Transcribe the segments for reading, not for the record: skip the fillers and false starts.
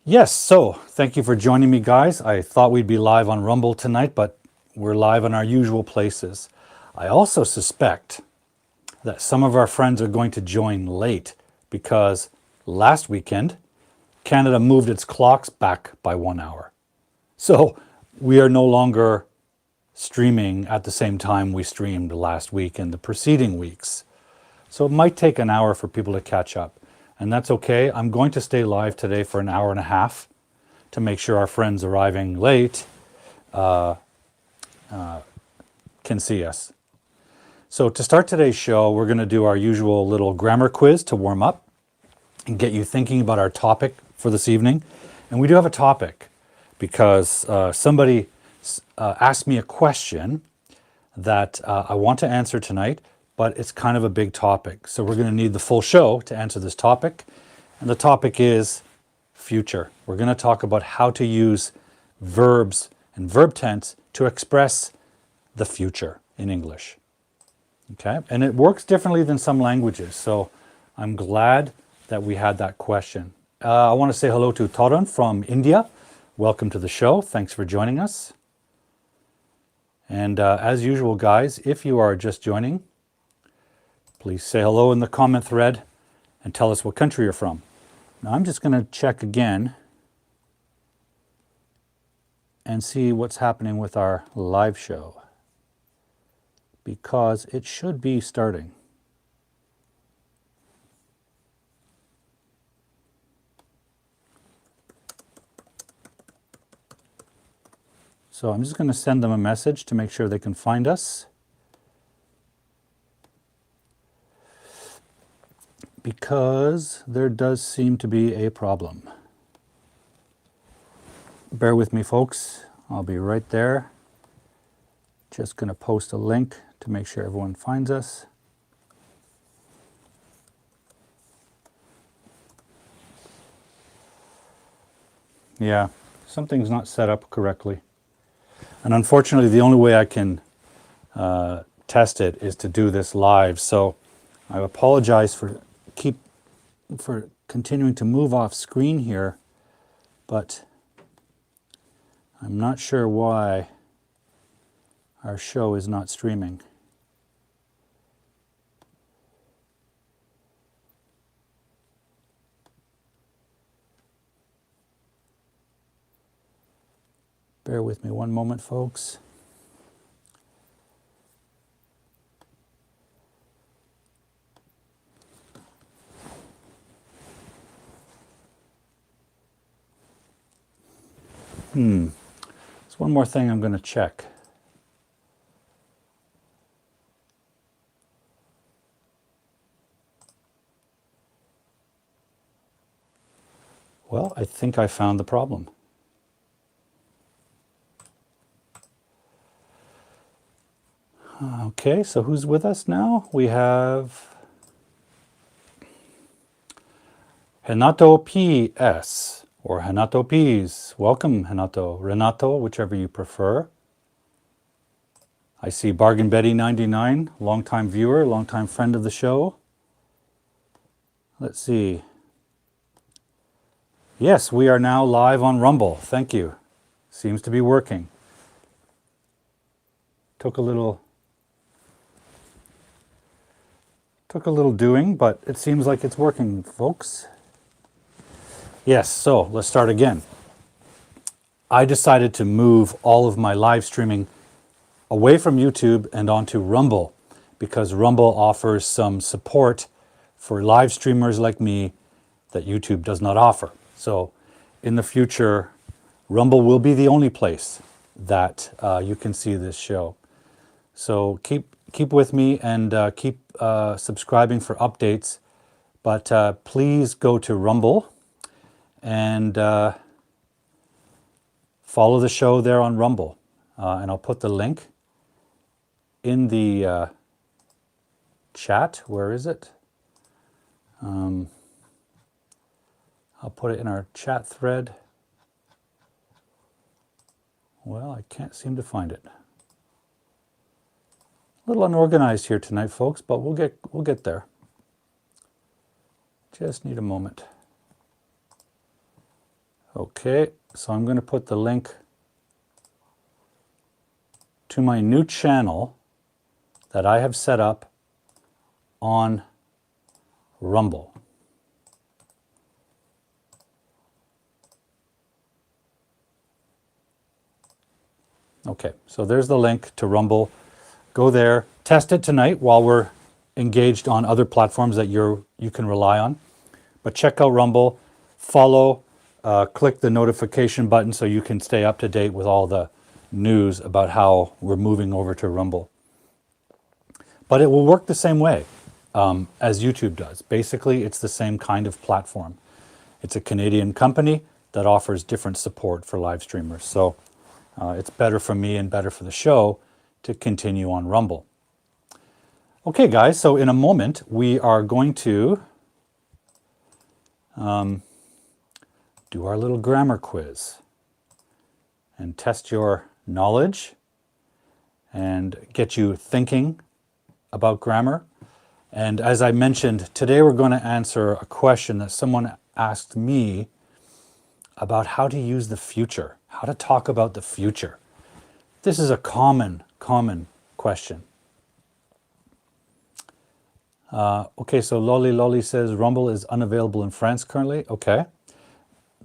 Yes, so thank you for joining me, guys. I thought we'd be live on Rumble tonight, but we're live in our usual places. I also suspect that some of our friends are going to join late because last weekend, Canada moved its clocks back by 1 hour. So we are no longer streaming at the same time we streamed last week and the preceding weeks. So it might take an hour for people to catch up. And that's okay. I'm going to stay live today for an hour and a half to make sure our friends arriving late can see us. So to start today's show, we're going to do our usual little grammar quiz to warm up and get you thinking about our topic for this evening. And we do have a topic because somebody asked me a question that I want to answer tonight, but it's kind of a big topic. So we're going to need the full show to answer this topic. And the topic is future. We're going to talk about how to use verbs and verb tense to express the future in English. Okay? And it works differently than some languages. So I'm glad that we had that question. I want to say hello to Taran from India. Welcome to the show. Thanks for joining us. And as usual, guys, if you are just joining, please say hello in the comment thread and tell us what country you're from. Now I'm just going to check again and see what's happening with our live show because it should be starting. So I'm just going to send them a message to make sure they can find us. Because there does seem to be a problem. Bear with me, folks. I'll be right there. Just going to post a link to make sure everyone finds us. Yeah, something's not set up correctly. And unfortunately, the only way I can test it is to do this live. So I apologize for continuing to move off screen here, but I'm not sure why our show is not streaming. Bear with me one moment, folks. There's one more thing I'm going to check. Well, I think I found the problem. Okay, so who's with us now? We have Renato P.S. or Renato P's. Welcome, Renato, whichever you prefer. I see Bargain Betty 99, longtime viewer, longtime friend of the show. Let's see. Yes, we are now live on Rumble. Thank you. Seems to be working. Took a little doing, but it seems like it's working, folks. Yes, so let's start again. I decided to move all of my live streaming away from YouTube and onto Rumble because Rumble offers some support for live streamers like me that YouTube does not offer. So in the future, Rumble will be the only place that you can see this show. So keep with me and keep subscribing for updates. But please go to Rumble and follow the show there on Rumble. And I'll put the link in the chat. Where is it? I'll put it in our chat thread. Well, I can't seem to find it. A little unorganized here tonight, folks, but we'll get there. Just need a moment. Okay, so I'm going to put the link to my new channel that I have set up on Rumble. Okay, so there's the link to Rumble. Go there, test it tonight while we're engaged on other platforms that you can rely on. But check out Rumble, follow, click the notification button so you can stay up to date with all the news about how we're moving over to Rumble. But it will work the same way as YouTube does. Basically, it's the same kind of platform. It's a Canadian company that offers different support for live streamers. So it's better for me and better for the show to continue on Rumble. Okay, guys, so in a moment, we are going to do our little grammar quiz and test your knowledge and get you thinking about grammar. And as I mentioned, today we're going to answer a question that someone asked me about how to use the future, how to talk about the future. This is a common question. Okay, so Lolly says Rumble is unavailable in France currently. Okay.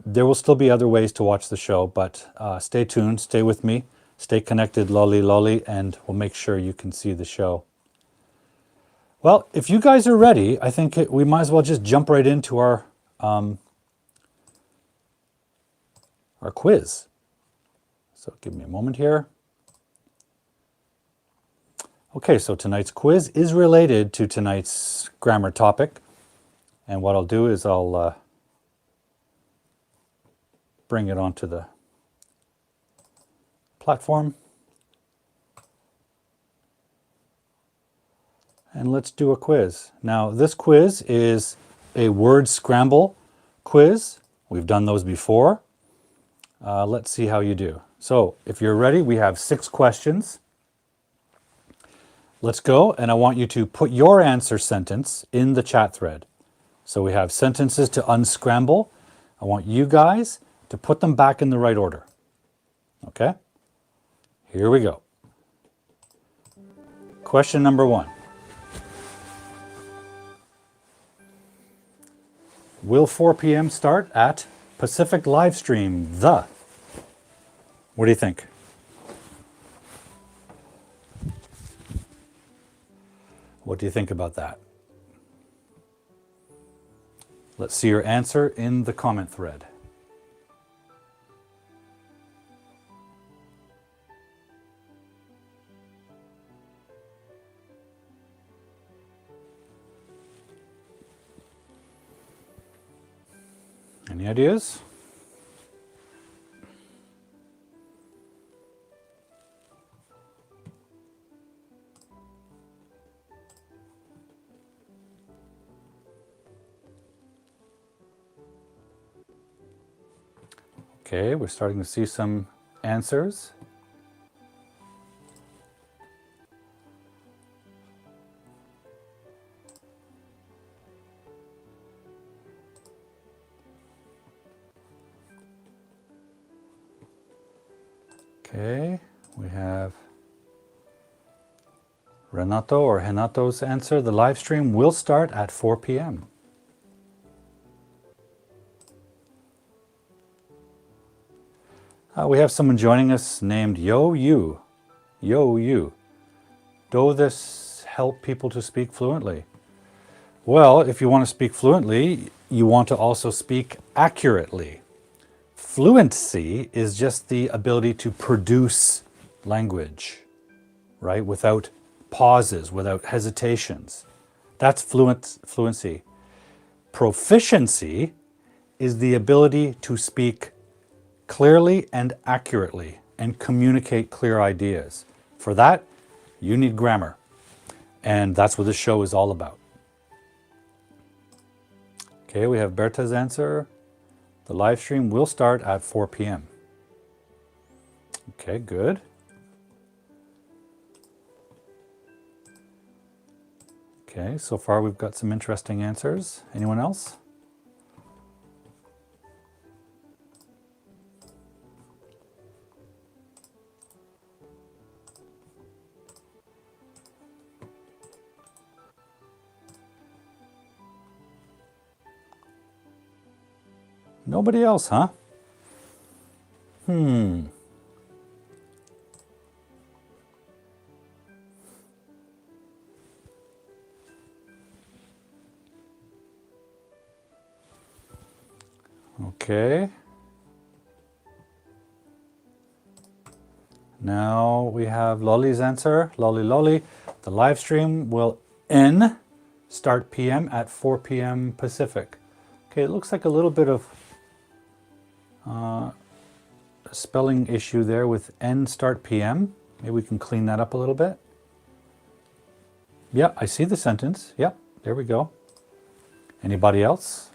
There will still be other ways to watch the show, but stay tuned, stay with me, stay connected, Lolly, and we'll make sure you can see the show. Well, if you guys are ready, I think we might as well just jump right into our quiz. So give me a moment here. Okay, so tonight's quiz is related to tonight's grammar topic. And what I'll do is I'll bring it onto the platform. And let's do a quiz. Now, this quiz is a word scramble quiz. We've done those before. Let's see how you do. So, if you're ready, we have 6 questions. Let's go, and I want you to put your answer sentence in the chat thread. So we have sentences to unscramble. I want you guys to put them back in the right order. Okay? Here we go. Question number 1. Will 4 p.m. start at Pacific Livestream, the? What do you think? What do you think about that? Let's see your answer in the comment thread. Any ideas? Okay, we're starting to see some answers. Okay, we have Renato's answer. The live stream will start at 4 p.m. We have someone joining us named Yo You. Do this help people to speak fluently? Well, if you want to speak fluently, you want to also speak accurately. Fluency is just the ability to produce language, right? Without pauses, without hesitations. That's fluency. Proficiency is the ability to speak clearly and accurately and communicate clear ideas. For that, you need grammar. And that's what this show is all about. Okay, we have Berta's answer. The live stream will start at 4 p.m. Okay, good. Okay, so far we've got some interesting answers. Anyone else? Nobody else, huh? Okay. Now we have Lolly's answer. Lolly. The live stream will start PM at 4 p.m. Pacific. Okay, it looks like a little bit of a spelling issue there with start PM. Maybe we can clean that up a little bit. Yeah, I see the sentence. Yep, there we go. Anybody else?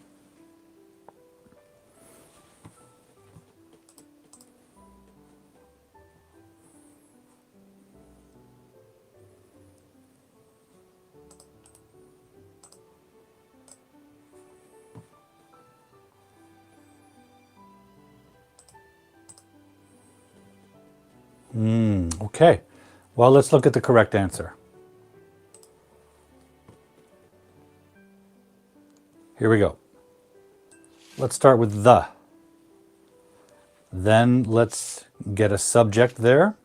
Okay, well, let's look at the correct answer. Here we go. Let's start with the. Then let's get a subject there.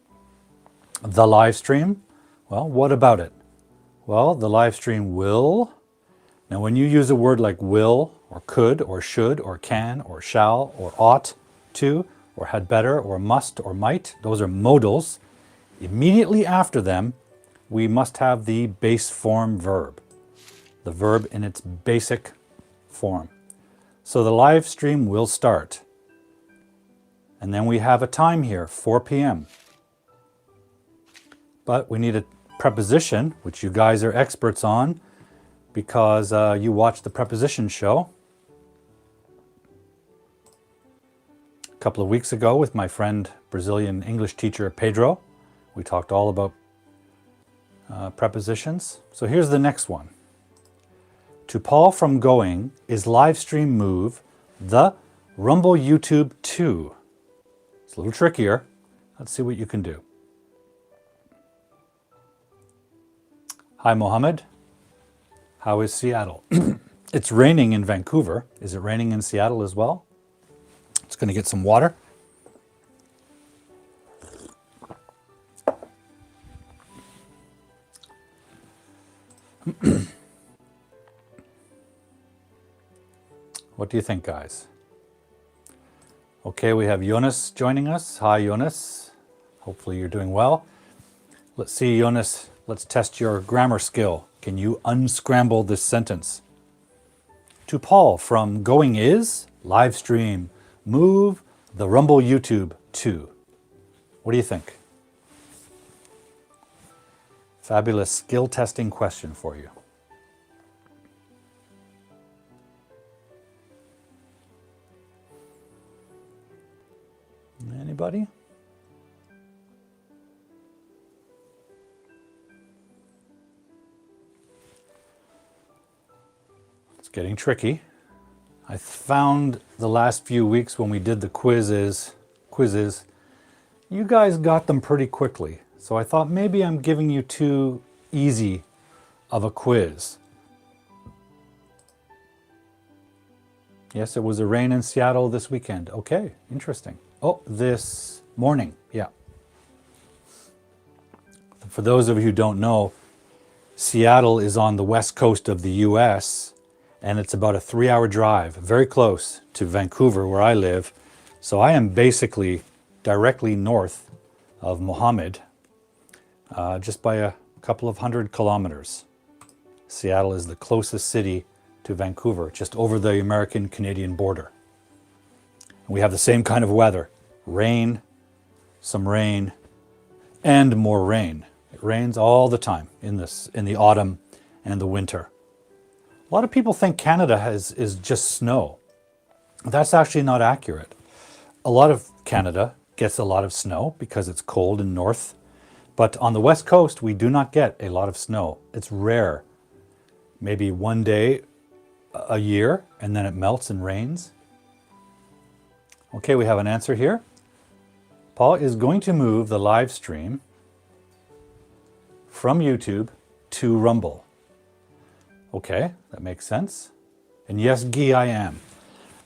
The live stream. Well, what about it? Well, the live stream will. Now, when you use a word like will, or could, or should, or can, or shall, or ought to, or had better, or must, or might, those are modals. Immediately after them, we must have the base form verb. The verb in its basic form. So the live stream will start. And then we have a time here, 4 p.m. But we need a preposition, which you guys are experts on because you watched the preposition show a couple of weeks ago with my friend, Brazilian English teacher Pedro. We talked all about prepositions. So here's the next one. To Paul from going is live stream move the Rumble YouTube to. It's a little trickier. Let's see what you can do. Hi, Mohammed. How is Seattle? It's raining in Vancouver. Is it raining in Seattle as well? It's going to get some water. What do you think, guys? Okay, we have Jonas joining us. Hi, Jonas. Hopefully you're doing well. Let's see, Jonas. Let's test your grammar skill. Can you unscramble this sentence? To Paul from going is, live stream, move the Rumble YouTube to. What do you think? Fabulous skill testing question for you. Anybody? It's getting tricky. I found the last few weeks when we did the quizzes, you guys got them pretty quickly. So I thought maybe I'm giving you too easy of a quiz. Yes, it was a rain in Seattle this weekend. Okay, interesting. Oh, this morning, yeah. For those of you who don't know, Seattle is on the west coast of the US, and it's about a 3-hour drive, very close to Vancouver, where I live. So I am basically directly north of Mohammed, just by a couple of 100 kilometers. Seattle is the closest city to Vancouver, just over the American-Canadian border. We have the same kind of weather. Rain, some rain, and more rain. It rains all the time in the autumn and the winter. A lot of people think Canada is just snow. That's actually not accurate. A lot of Canada gets a lot of snow because it's cold and north. But on the west coast, we do not get a lot of snow. It's rare. Maybe one day a year, and then it melts and rains. Okay, we have an answer here. Paul is going to move the live stream from YouTube to Rumble. Okay, that makes sense. And yes, Guy, I am.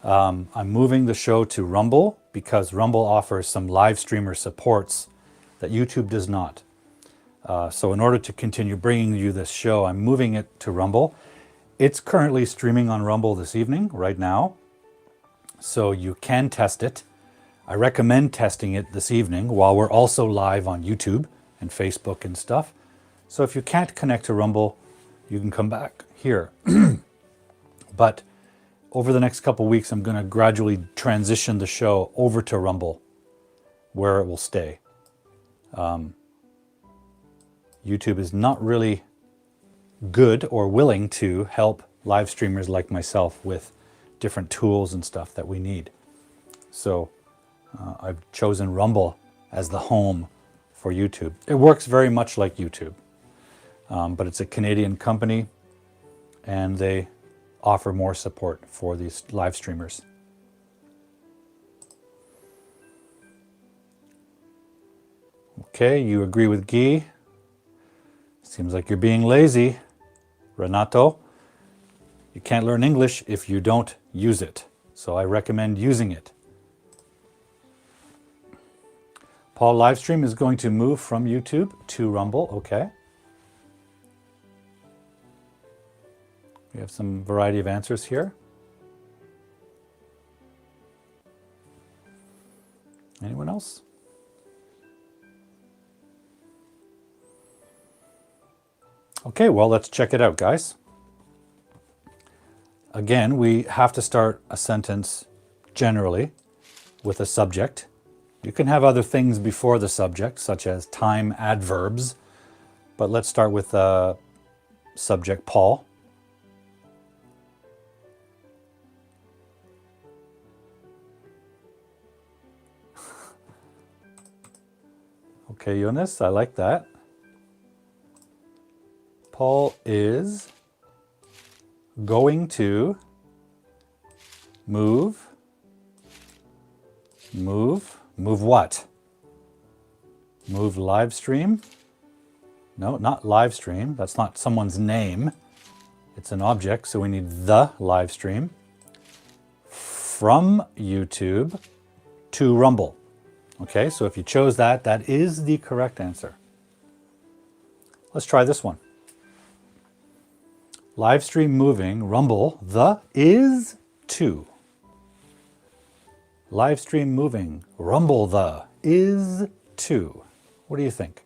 I'm moving the show to Rumble because Rumble offers some live streamer supports that YouTube does not. So in order to continue bringing you this show, I'm moving it to Rumble. It's currently streaming on Rumble this evening, right now. So you can test it. I recommend testing it this evening while we're also live on YouTube and Facebook and stuff. So if you can't connect to Rumble, you can come back here. But over the next couple weeks, I'm going to gradually transition the show over to Rumble, where it will stay. YouTube is not really good or willing to help live streamers like myself with different tools and stuff that we need. So I've chosen Rumble as the home for YouTube. It works very much like YouTube, but it's a Canadian company and they offer more support for these live streamers. Okay, you agree with Guy. Seems like you're being lazy, Renato. You can't learn English if you don't use it. So I recommend using it. Paul, Livestream is going to move from YouTube to Rumble. Okay. We have some variety of answers here. Anyone else? Okay, well, let's check it out, guys. Again, we have to start a sentence generally with a subject. You can have other things before the subject, such as time adverbs, but let's start with subject Paul. Okay, Eunice, I like that. Paul is going to move what? Move live stream? No, not live stream. That's not someone's name. It's an object, so we need the live stream from YouTube to Rumble. Okay, so if you chose that, that is the correct answer. Let's try this one. Live stream moving, Rumble, the is to. Live stream moving, Rumble, the is to. What do you think?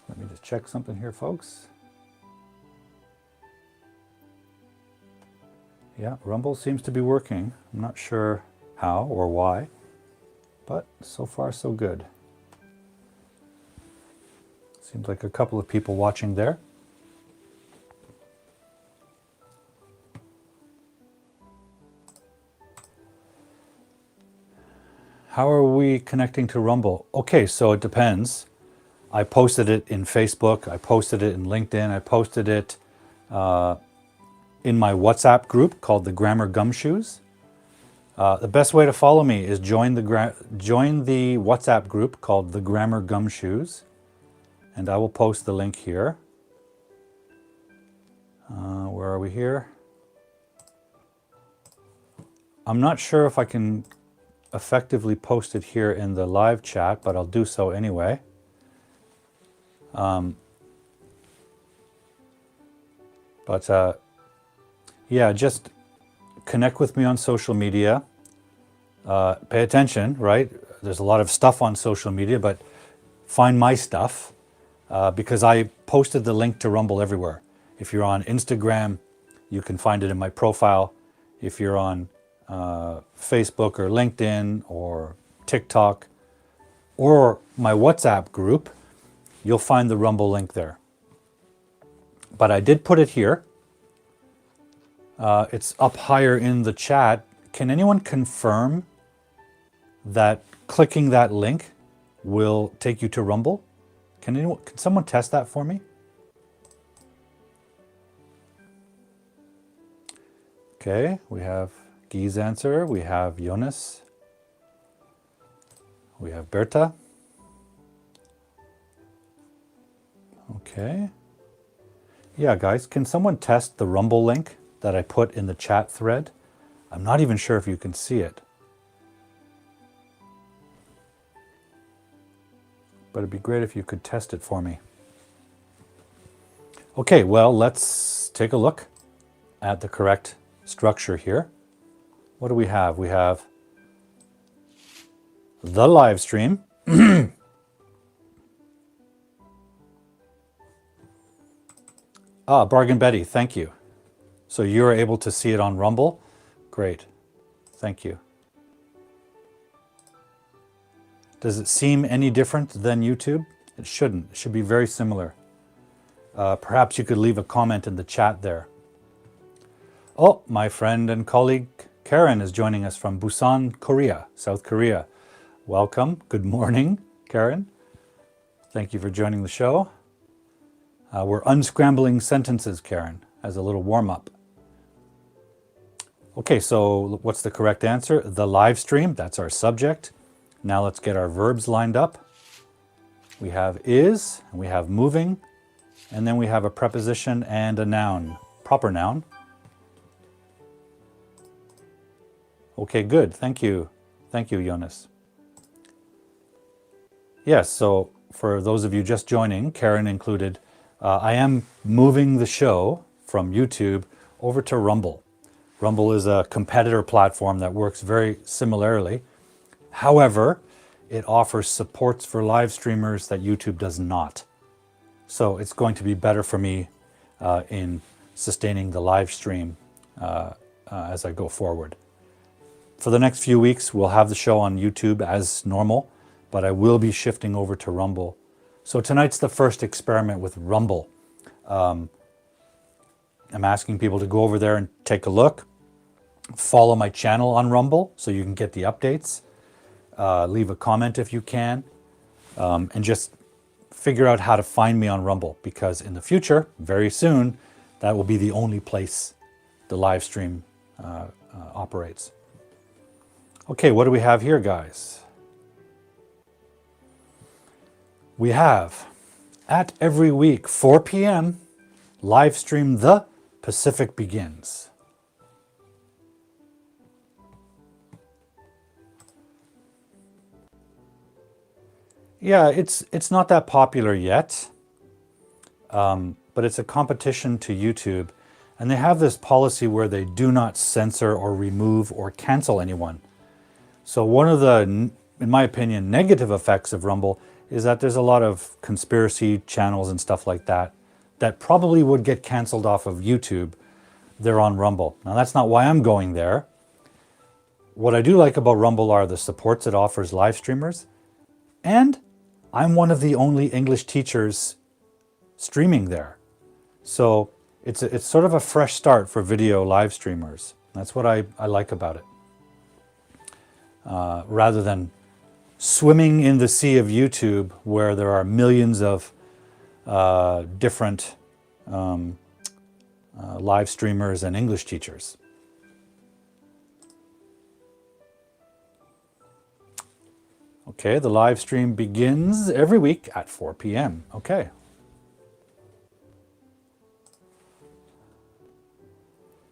Let me just check something here, folks. Yeah, Rumble seems to be working. I'm not sure how or why, but so far so good. Seems like a couple of people watching there. How are we connecting to Rumble? Okay, so it depends. I posted it in Facebook, I posted it in LinkedIn, I posted it in my WhatsApp group called the Grammar Gumshoes. The best way to follow me is join the WhatsApp group called the Grammar Gumshoes. And I will post the link here. Where are we here? I'm not sure if I can effectively post it here in the live chat, but I'll do so anyway. Yeah, just connect with me on social media. Pay attention, right? There's a lot of stuff on social media, but find my stuff. Because I posted the link to Rumble everywhere. If you're on Instagram, you can find it in my profile. If you're on Facebook or LinkedIn or TikTok or my WhatsApp group, you'll find the Rumble link there. But I did put it here. It's up higher in the chat. Can anyone confirm that clicking that link will take you to Rumble? Can someone test that for me? Okay, we have Guy's answer, we have Jonas, we have Berta. Okay. Yeah, guys, can someone test the Rumble link? that I put in the chat thread. I'm not even sure if you can see it, but it'd be great if you could test it for me. Okay, well, let's take a look at the correct structure here. What do we have? We have the live stream. Bargain Betty, thank you. So you're able to see it on Rumble? Great, thank you. Does it seem any different than YouTube? It shouldn't. It should be very similar. Perhaps you could leave a comment in the chat there. Oh, my friend and colleague Karen is joining us from Busan, Korea, South Korea. Welcome. Good morning, Karen. Thank you for joining the show. We're unscrambling sentences, Karen, as a little warm-up. Okay, so what's the correct answer? The live stream, that's our subject. Now let's get our verbs lined up. We have is, and we have moving, and then we have a preposition and a noun, proper noun. Okay, good. Thank you. Thank you, Jonas. Yes, so for those of you just joining, Karen included, I am moving the show from YouTube over to Rumble. Rumble is a competitor platform that works very similarly. However, it offers supports for live streamers that YouTube does not. So it's going to be better for me in sustaining the live stream as I go forward. For the next few weeks, we'll have the show on YouTube as normal, but I will be shifting over to Rumble. So tonight's the first experiment with Rumble. I'm asking people to go over there and take a look. Follow my channel on Rumble so you can get the updates. Leave a comment if you can. And just figure out how to find me on Rumble, because in the future, very soon, that will be the only place the live stream operates. Okay, what do we have here, guys? We have, at every week, 4 p.m., live stream The Pacific Begins. Yeah, it's not that popular yet, but it's a competition to YouTube, and they have this policy where they do not censor or remove or cancel anyone. So one of the, in my opinion, negative effects of Rumble is that there's a lot of conspiracy channels and stuff like that that probably would get canceled off of YouTube. They're on Rumble. Now that's not why I'm going there. What I do like about Rumble are the supports it offers live streamers, and I'm one of the only English teachers streaming there. So it's sort of a fresh start for video live streamers. That's what I like about it. Rather than swimming in the sea of YouTube where there are millions of different live streamers and English teachers. Okay, the live stream begins every week at 4 p.m. Okay.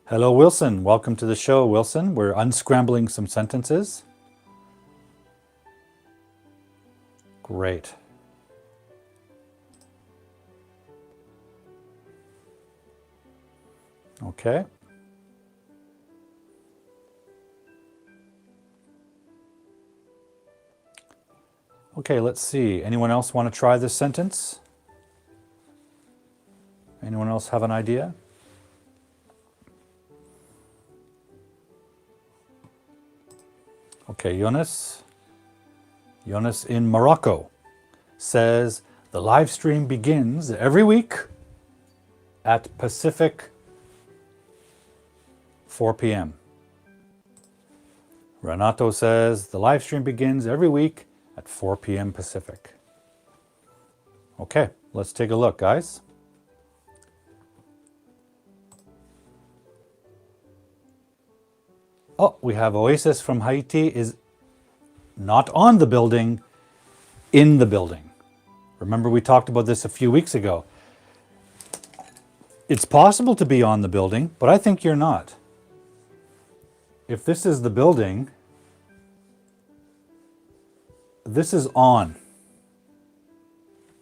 Hello, Wilson. Welcome to the show, Wilson. We're unscrambling some sentences. Great. Okay. Okay, let's see. Anyone else want to try this sentence? Anyone else have an idea? Okay, Jonas. Jonas in Morocco says, the live stream begins every week at Pacific 4 p.m. Renato says, the live stream begins every week at 4 p.m. Pacific. Okay, let's take a look, guys. Oh, we have Oasis from Haiti is not on the building, in the building. Remember we talked about this a few weeks ago. It's possible to be on the building, but I think you're not. If this is the building, this is on.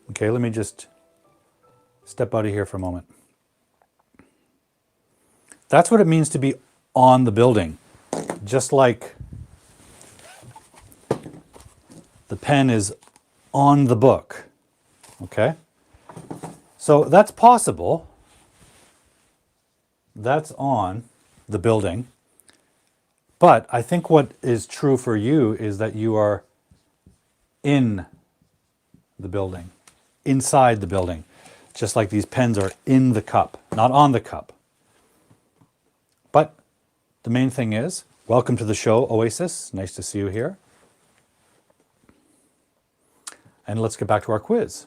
Okay, let me just step out of here for a moment. That's what it means to be on the building. Just like the pen is on the book. Okay? So that's possible. That's on the building. But I think what is true for you is that you are in the building, inside the building. Just like these pens are in the cup, not on the cup. But the main thing is, welcome to the show, Oasis. Nice to see you here. And let's get back to our quiz.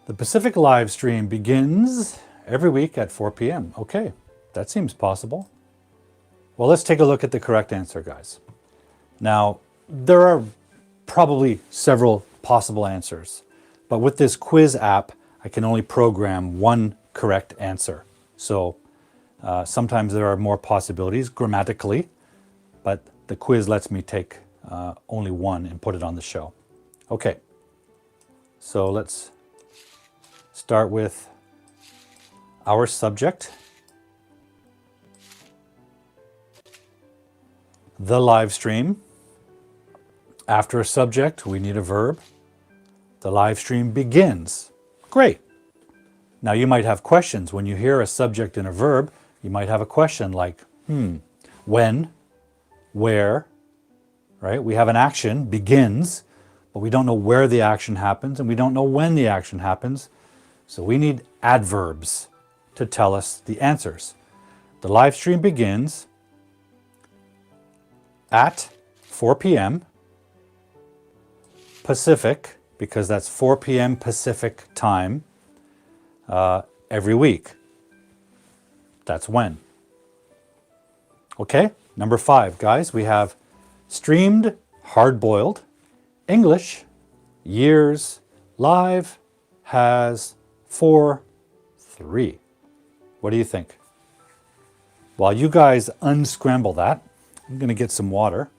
The Pacific live stream begins every week at 4 p.m. Okay, that seems possible. Well, let's take a look at the correct answer, guys. Now, there are probably several possible answers, but with this quiz app, I can only program one correct answer. So sometimes there are more possibilities grammatically, but the quiz lets me take only one and put it on the show. Okay, so let's start with our subject, the live stream. After a subject, we need a verb. The live stream begins. Great. Now you might have questions. When you hear a subject and a verb, you might have a question like, when, where, right? We have an action, begins, but we don't know where the action happens and we don't know when the action happens. So we need adverbs to tell us the answers. The live stream begins at 4 p.m. Pacific, because that's 4 p.m. Pacific time every week. That's when. Okay, number 5, guys, we have streamed, hard-boiled, English, years, live, has, 4, 3. What do you think? While you guys unscramble that, I'm going to get some water.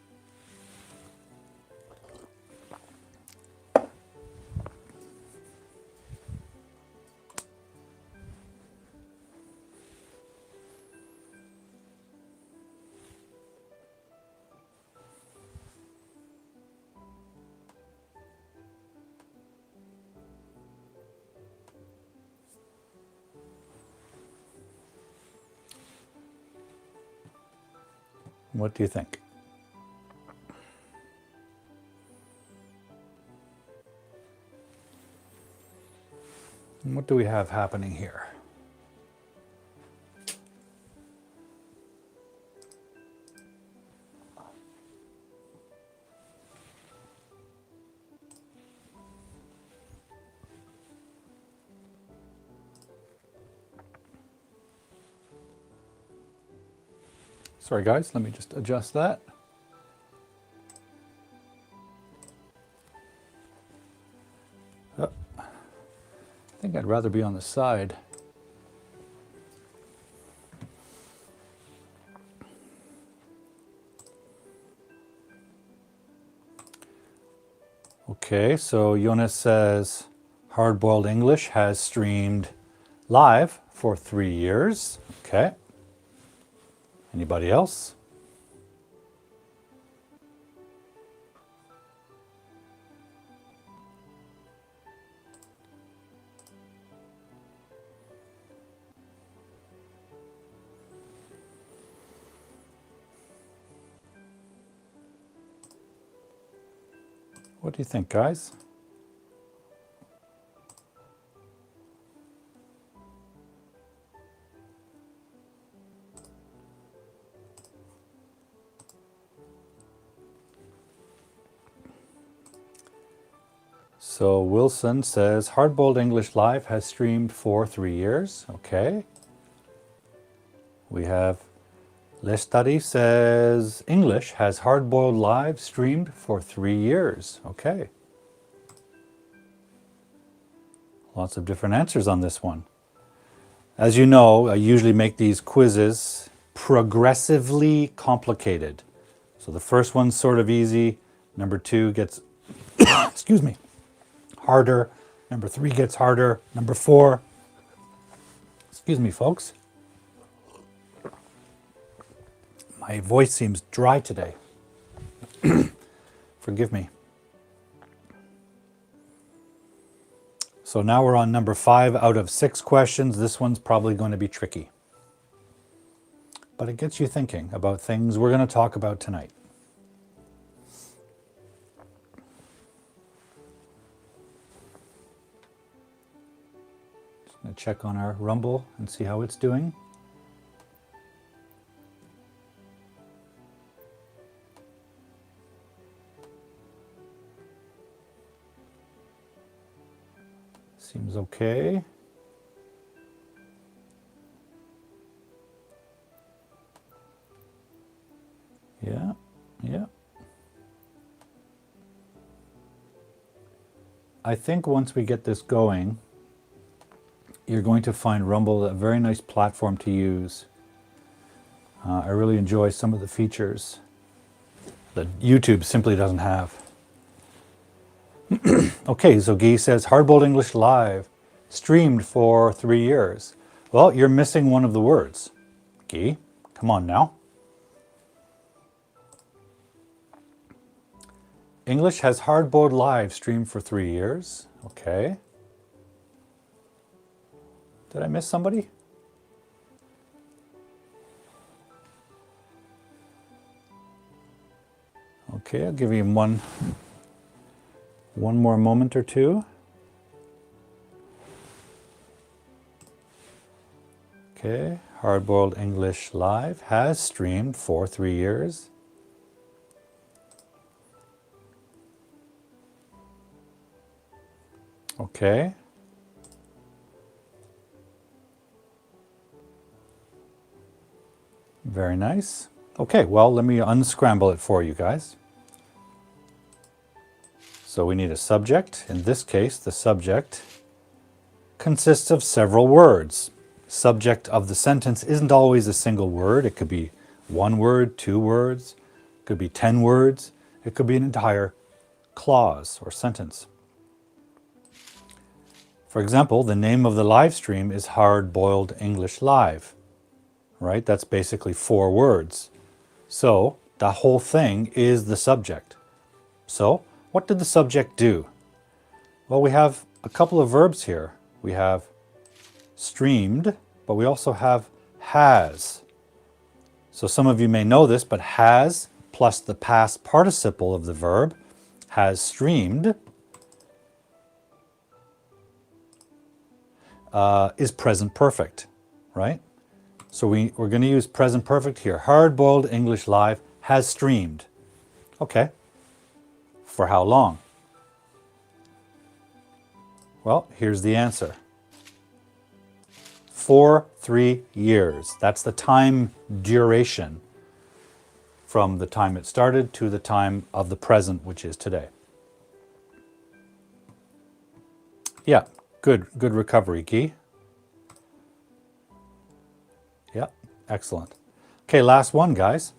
What do you think? And what do we have happening here? Sorry guys, let me just adjust that. Oh, I think I'd rather be on the side. Okay, so Jonas says Hard-Boiled English has streamed live for 3 years. Okay. Anybody else? What do you think, guys? So Wilson says, Hardboiled English Live has streamed for 3 years. Okay. We have Lestari says, English has Hardboiled Live streamed for 3 years. Okay. Lots of different answers on this one. As you know, I usually make these quizzes progressively complicated. So the first one's sort of easy. Number 2 gets, excuse me, harder. Number 3 gets harder. Number 4, excuse me, folks. My voice seems dry today. Forgive me. So now we're on number 5 out of 6 questions. This one's probably going to be tricky. But it gets you thinking about things we're going to talk about tonight. Just going to check on our Rumble and see how it's doing. Seems okay. Yeah. I think once we get this going, you're going to find Rumble a very nice platform to use. I really enjoy some of the features that YouTube simply doesn't have. Okay, so Guy says, Hardboiled English Live, streamed for 3 years. Well, you're missing one of the words. Guy, come on now. English has Hardboiled Live streamed for 3 years. Okay. Did I miss somebody? Okay, I'll give you one more moment or two. Okay, Hardboiled English Live has streamed for 3 years. Okay. Very nice. Okay, well, let me unscramble it for you guys. So we need a subject. In this case, the subject consists of several words. Subject of the sentence isn't always a single word. It could be 1 word, 2 words, it could be 10 words, it could be an entire clause or sentence. For example, the name of the live stream is Hard-Boiled English Live, right? That's basically 4 words. So the whole thing is the subject. So what did the subject do? Well, we have a couple of verbs here. We have streamed, but we also have has. So some of you may know this, but has plus the past participle of the verb, has streamed, is present perfect, right? So we're going to use present perfect here. Hard-Boiled English Live has streamed. Okay. For how long? Well, here's the answer. For 3 years. That's the time duration from the time it started to the time of the present, which is today. Yeah, good recovery, Guy. Yeah, excellent. Okay, last one, guys.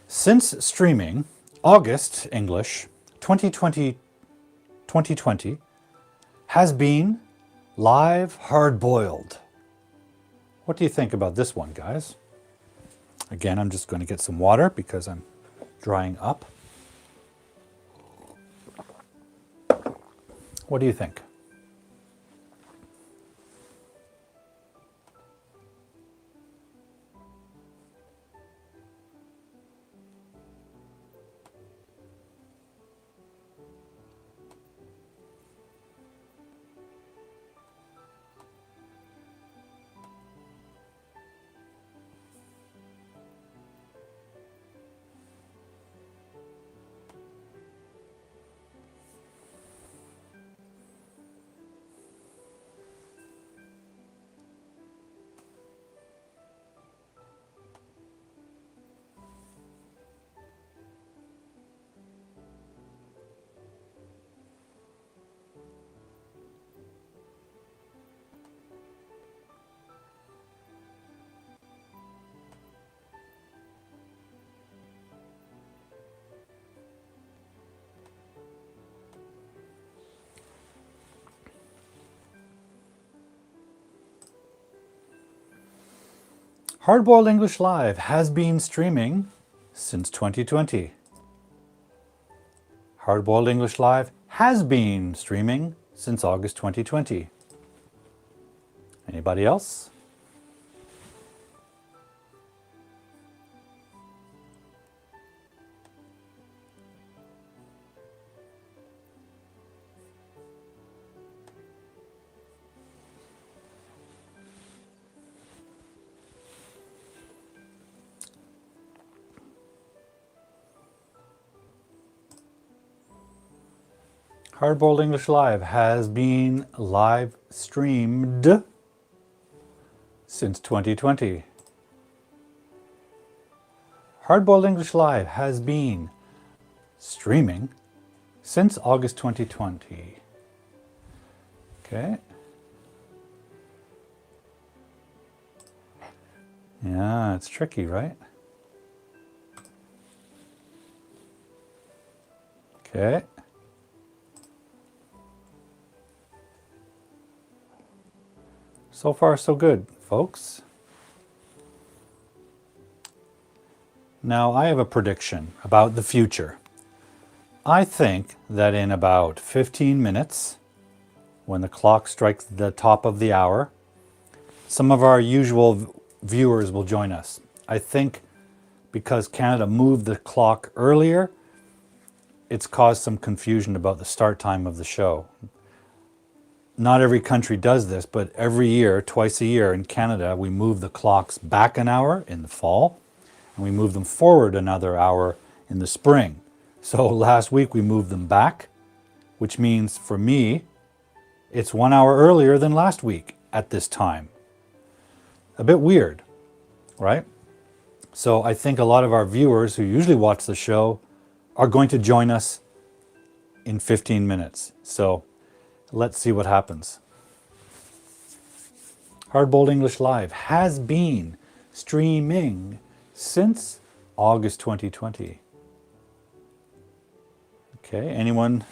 Since streaming, August English 2020 has been live hard-boiled. What do you think about this one, guys? Again, I'm just going to get some water because I'm drying up. What do you think? Hardboiled English Live has been streaming since 2020. Hardboiled English Live has been streaming since August 2020. Anybody else? Hardboiled English Live has been live streamed since 2020. Hardboiled English Live has been streaming since August 2020. Okay. Yeah, it's tricky, right? Okay. So far, so good, folks. Now, I have a prediction about the future. I think that in about 15 minutes, when the clock strikes the top of the hour, some of our usual viewers will join us. I think because Canada moved the clock earlier, it's caused some confusion about the start time of the show. Not every country does this, but every year, twice a year in Canada, we move the clocks back an hour in the fall, and we move them forward another hour in the spring. So last week we moved them back, which means for me, it's 1 hour earlier than last week at this time. A bit weird, right? So I think a lot of our viewers who usually watch the show are going to join us in 15 minutes. So let's see what happens. Hardboiled English Live has been streaming since August 2020. Okay, anyone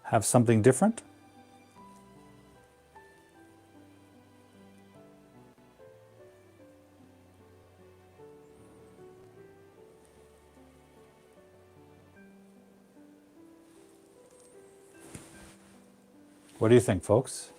have something different? What do you think, folks?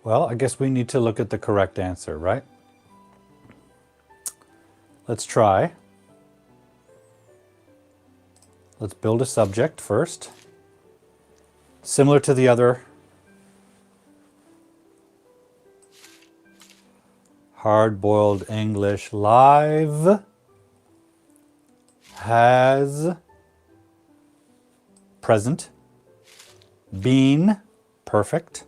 Well, I guess we need to look at the correct answer, right? Let's try. Let's build a subject first. Similar to the other Hardboiled English Live has present been perfect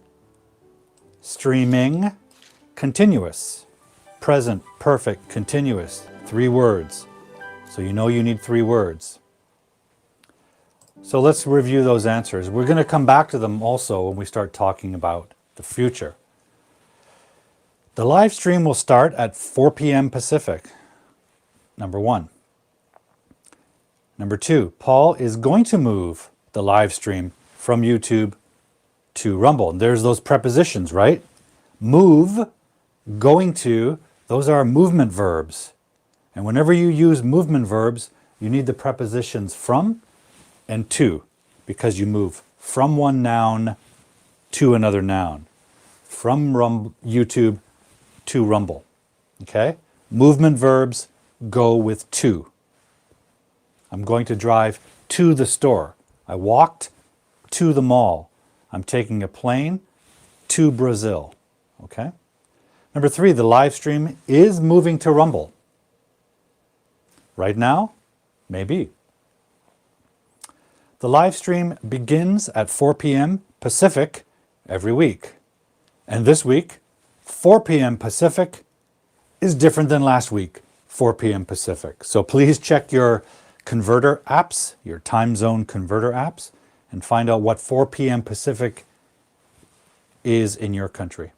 streaming continuous. Present perfect continuous. 3 words. So you know you need 3 words. So let's review those answers. We're going to come back to them also when we start talking about the future. The live stream will start at 4 p.m. Pacific, number 1. Number 2, Paul is going to move the live stream from YouTube to Rumble. And there's those prepositions, right? Move, going to, those are movement verbs. And whenever you use movement verbs, you need the prepositions from and to, because you move from one noun to another noun. From YouTube to Rumble. Okay? Movement verbs go with to. I'm going to drive to the store. I walked to the mall. I'm taking a plane to Brazil. Okay? Number 3, the live stream is moving to Rumble. Right now? Maybe. The live stream begins at 4 p.m. Pacific every week. And this week, 4 p.m. Pacific is different than last week, 4 p.m. Pacific. So please check your converter apps, your time zone converter apps, and find out what 4 p.m. Pacific is in your country.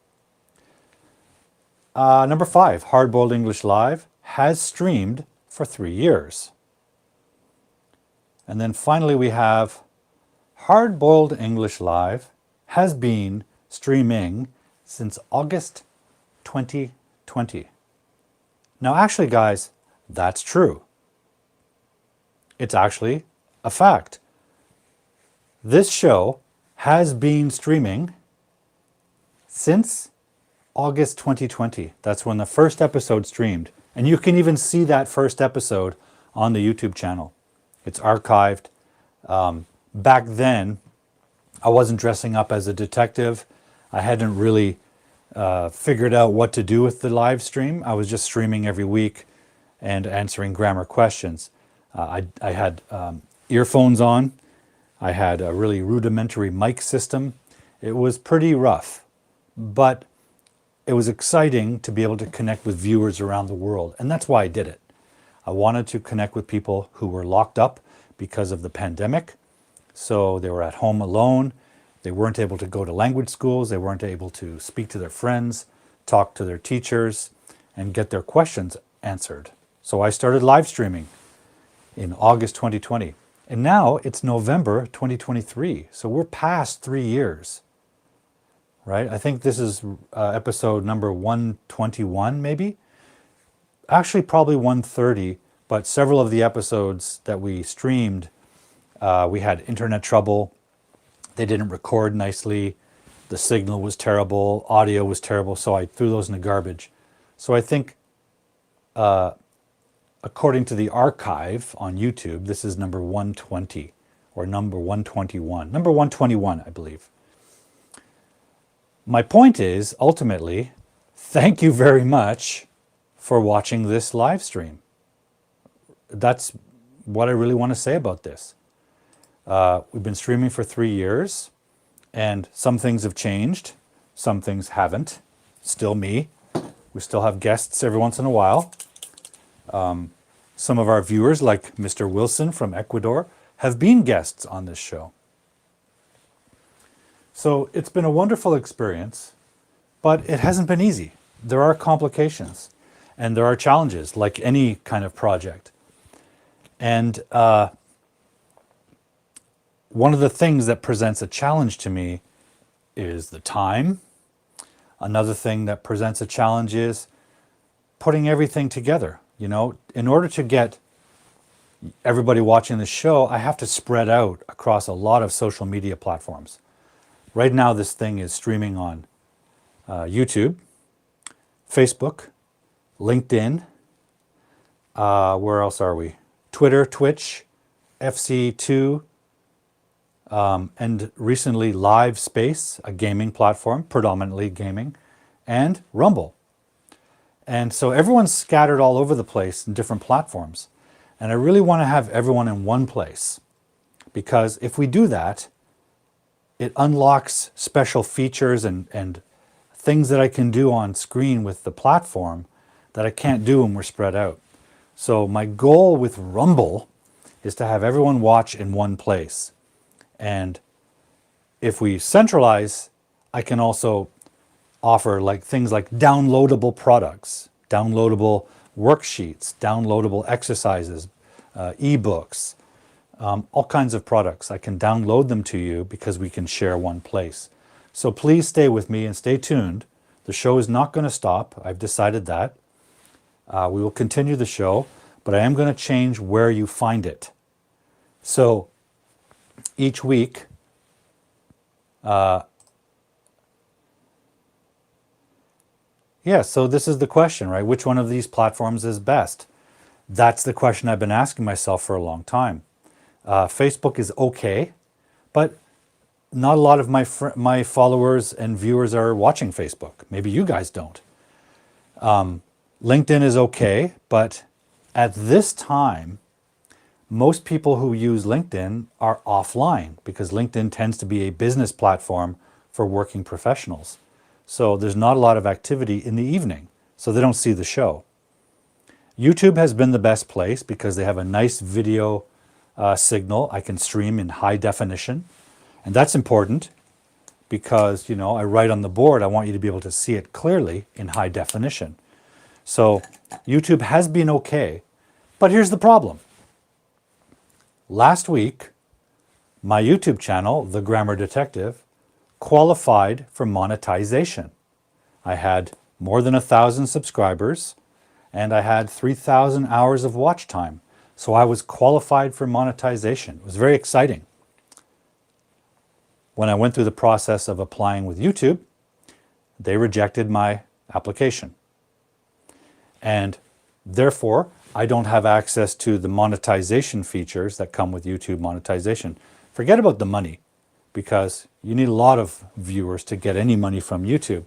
Number 5, Hardboiled English Live has streamed for 3 years. And then finally we have Hard Boiled English Live has been streaming since August 2020. Now actually guys, that's true. It's actually a fact. This show has been streaming since August 2020. That's when the first episode streamed. And you can even see that first episode on the YouTube channel. It's archived. Back then, I wasn't dressing up as a detective. I hadn't really figured out what to do with the live stream. I was just streaming every week and answering grammar questions. I had earphones on. I had a really rudimentary mic system. It was pretty rough, but it was exciting to be able to connect with viewers around the world. And that's why I did it. I wanted to connect with people who were locked up because of the pandemic. So they were at home alone. They weren't able to go to language schools. They weren't able to speak to their friends, talk to their teachers, and get their questions answered. So I started live streaming in August 2020. And now it's November 2023. So we're past 3 years, right? I think this is episode number 121, maybe. Actually, probably 130, but several of the episodes that we streamed, we had internet trouble. They didn't record nicely. The signal was terrible. Audio was terrible. So I threw those in the garbage. So I think, according to the archive on YouTube, this is number 120 or number 121. Number 121, I believe. My point is, ultimately, thank you very much for watching this live stream. That's what I really want to say about this. We've been streaming for 3 years, and some things have changed. Some things haven't. Still me. We still have guests every once in a while. Some of our viewers, like Mr. Wilson from Ecuador, have been guests on this show. So it's been a wonderful experience, but it hasn't been easy. There are complications, and there are challenges, like any kind of project. And one of the things that presents a challenge to me is the time. Another thing that presents a challenge is putting everything together. You know, in order to get everybody watching the show, I have to spread out across a lot of social media platforms. Right now, this thing is streaming on YouTube, Facebook, LinkedIn. Where else are we? Twitter, Twitch, FC2, and recently Live Space, a gaming platform, predominantly gaming, and Rumble. And so everyone's scattered all over the place in different platforms. And I really want to have everyone in one place, because if we do that, it unlocks special features and things that I can do on screen with the platform that I can't do when we're spread out. So my goal with Rumble is to have everyone watch in one place. And if we centralize, I can also offer like things like downloadable products, downloadable worksheets, downloadable exercises, ebooks, all kinds of products. I can download them to you because we can share one place. So please stay with me and stay tuned. The show is not going to stop. I've decided that. We will continue the show, but I am going to change where you find it. So each week, so this is the question, right? Which one of these platforms is best? That's the question I've been asking myself for a long time. Facebook is okay, but not a lot of my followers and viewers are watching Facebook. Maybe you guys don't. LinkedIn is okay, but at this time, most people who use LinkedIn are offline because LinkedIn tends to be a business platform for working professionals. So there's not a lot of activity in the evening, so they don't see the show. YouTube has been the best place because they have a nice video signal. I can stream in high definition, and that's important because, you know, I write on the board, I want you to be able to see it clearly in high definition. So YouTube has been okay, But here's the problem. Last week, my YouTube channel, The Grammar Detective, qualified for monetization. I had more than 1,000 subscribers and I had 3,000 hours of watch time. So I was qualified for monetization. It was very exciting. When I went through the process of applying with YouTube, they rejected my application. And therefore, I don't have access to the monetization features that come with YouTube monetization. Forget about the money, because you need a lot of viewers to get any money from YouTube.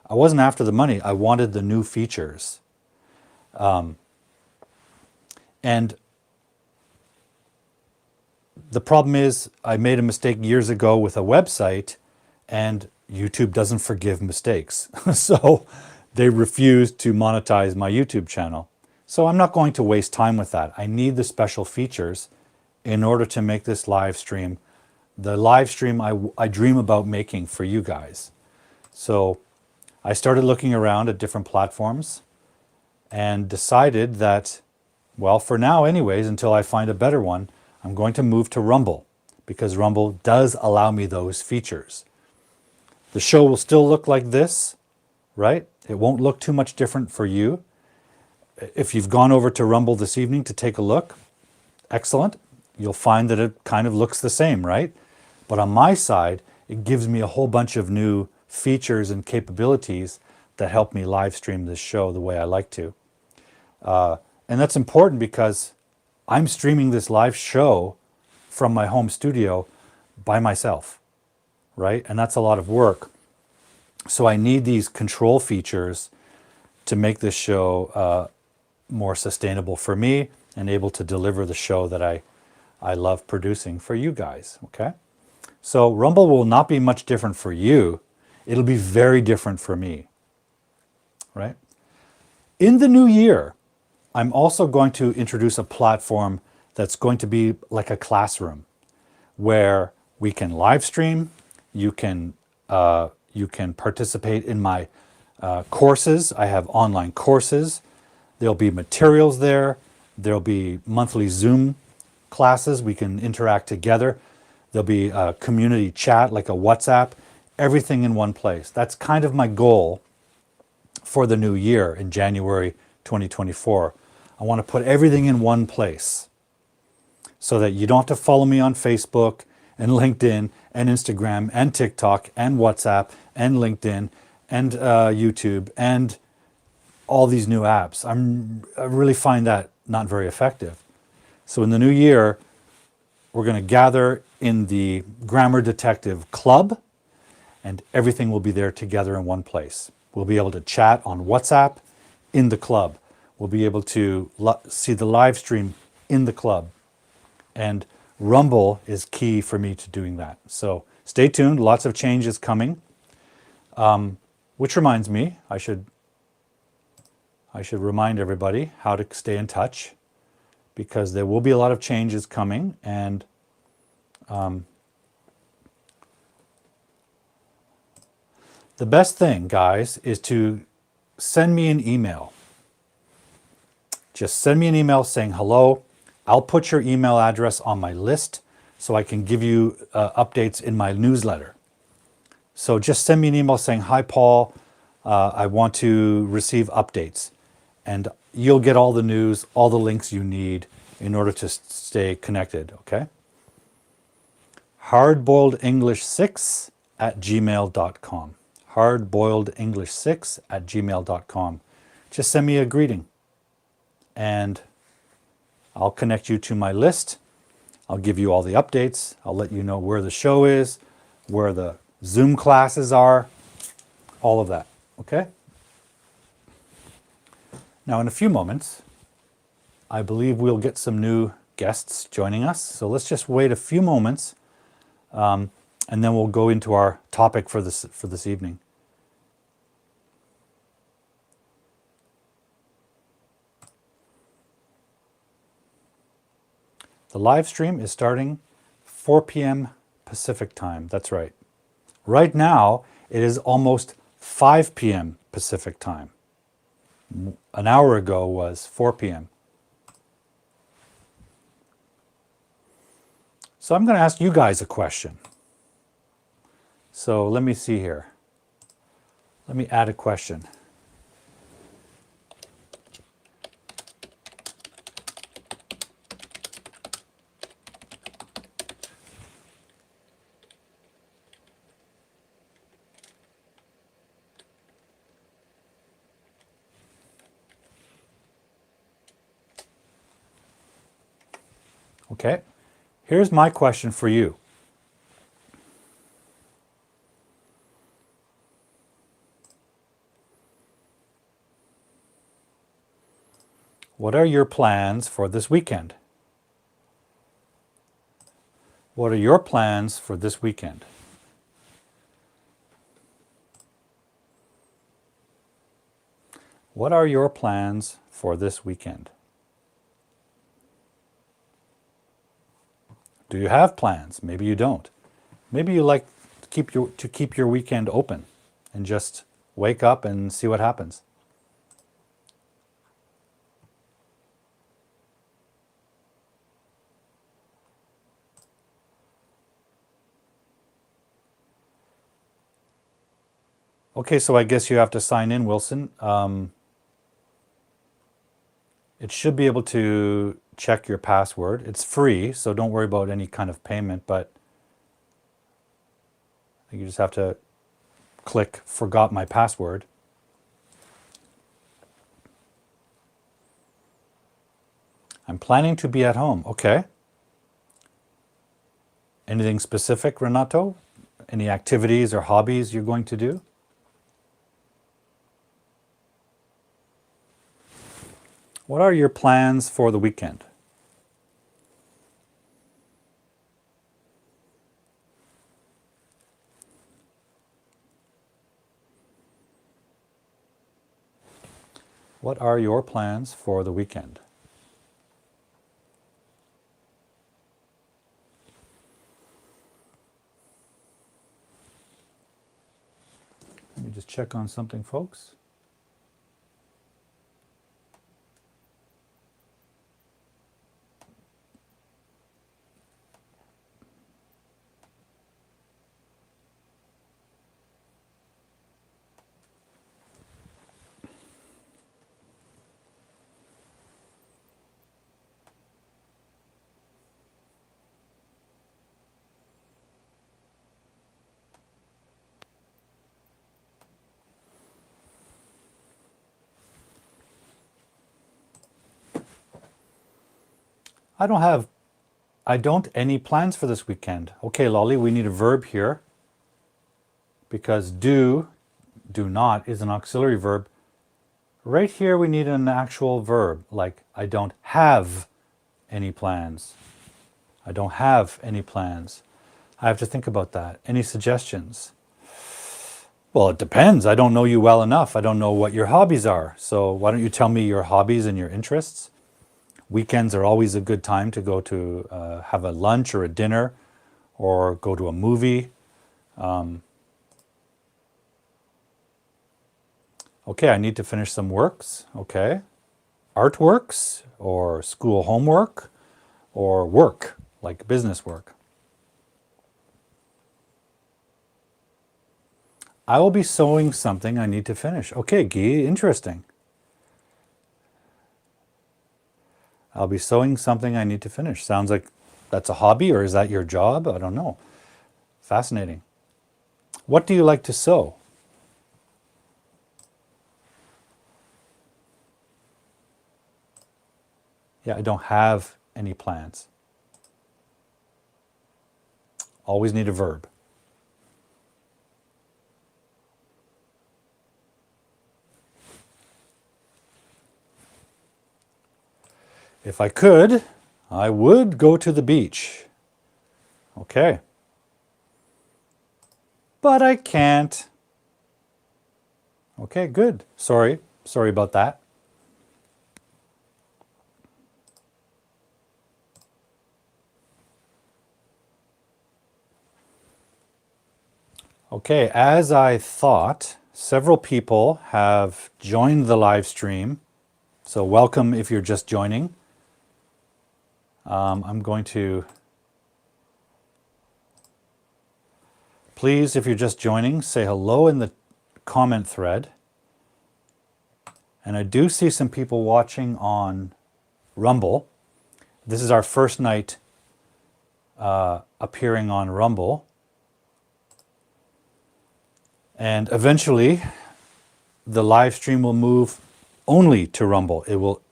I wasn't after the money. I wanted the new features. And the problem is I made a mistake years ago with a website, and YouTube doesn't forgive mistakes. So they refused to monetize my YouTube channel. So I'm not going to waste time with that. I need the special features in order to make this live stream the live stream I dream about making for you guys. So I started looking around at different platforms and decided that, well, for now anyways, until I find a better one, I'm going to move to Rumble, because Rumble does allow me those features. The show will still look like this, right? It won't look too much different for you. If you've gone over to Rumble this evening to take a look, excellent. You'll find that it kind of looks the same, right? But on my side, it gives me a whole bunch of new features and capabilities that help me live stream this show the way I like to. And that's important because I'm streaming this live show from my home studio by myself, right? And that's a lot of work. So I need these control features to make this show more sustainable for me and able to deliver the show that I love producing for you guys, okay? So Rumble will not be much different for you. It'll be very different for me, right? In the new year, I'm also going to introduce a platform that's going to be like a classroom where we can live stream, you can participate in my courses. I have online courses. There'll be materials there. There'll be monthly Zoom classes. We can interact together. There'll be a community chat like a WhatsApp, everything in one place. That's kind of my goal for the new year in January 2024. I want to put everything in one place so that you don't have to follow me on Facebook and LinkedIn and Instagram and TikTok and WhatsApp and LinkedIn and YouTube and all these new apps. I really find that not very effective. So in the new year, we're going to gather in the Grammar Detective Club, and everything will be there together in one place. We'll be able to chat on WhatsApp in the club. We'll be able to see the live stream in the club. And Rumble is key for me to doing that. So stay tuned, lots of changes coming. Which reminds me, I should remind everybody how to stay in touch, because there will be a lot of changes coming, and the best thing, guys, is to send me an email. Just send me an email saying hello. I'll put your email address on my list so I can give you updates in my newsletter. So just send me an email saying, hi, Paul, I want to receive updates. And you'll get all the news, all the links you need in order to stay connected, okay? hardboiledenglish6@gmail.com. hardboiledenglish6@gmail.com. Just send me a greeting and I'll connect you to my list. I'll give you all the updates. I'll let you know where the show is, where the Zoom classes are, all of that, okay? Now, in a few moments, I believe we'll get some new guests joining us. So let's just wait a few moments, and then we'll go into our topic for this evening. The live stream is starting 4 p.m. Pacific time. That's right. Right now, it is almost 5 p.m. Pacific time. An hour ago was 4 p.m. So I'm going to ask you guys a question. So let me see here. Let me add a question. Okay, here's my question for you. What are your plans for this weekend? What are your plans for this weekend? What are your plans for this weekend? Do you have plans? Maybe you don't. Maybe you like to keep your weekend open and just wake up and see what happens. Okay, so I guess you have to sign in, Wilson. It should be able to check your password. It's free, so don't worry about any kind of payment, but I think you just have to click forgot my password. I'm planning to be at home. Okay. Anything specific, Renato? Any activities or hobbies you're going to do? What are your plans for the weekend? What are your plans for the weekend? Let me just check on something, folks. I don't any plans for this weekend. Okay, Lolly, we need a verb here because do not is an auxiliary verb. Right here we need an actual verb, like I don't have any plans. I don't have any plans. I have to think about that. Any suggestions? Well, it depends. I don't know you well enough. I don't know what your hobbies are. So why don't you tell me your hobbies and your interests? Weekends are always a good time to go to have a lunch or a dinner or go to a movie. Okay, I need to finish some works. Okay. Artworks or school homework or work, like business work. I will be sewing something I need to finish. Okay, Guy, interesting. I'll be sewing something I need to finish. Sounds like that's a hobby, or is that your job? I don't know. Fascinating. What do you like to sew? Yeah, I don't have any plans. Always need a verb. If I could, I would go to the beach. Okay. But I can't. Okay, good. Sorry about that. Okay, as I thought, several people have joined the live stream. So welcome if you're just joining. I'm going to please, if you're just joining, say hello in the comment thread. And I do see some people watching on Rumble. This is our first night appearing on Rumble. And eventually, the live stream will move only to Rumble.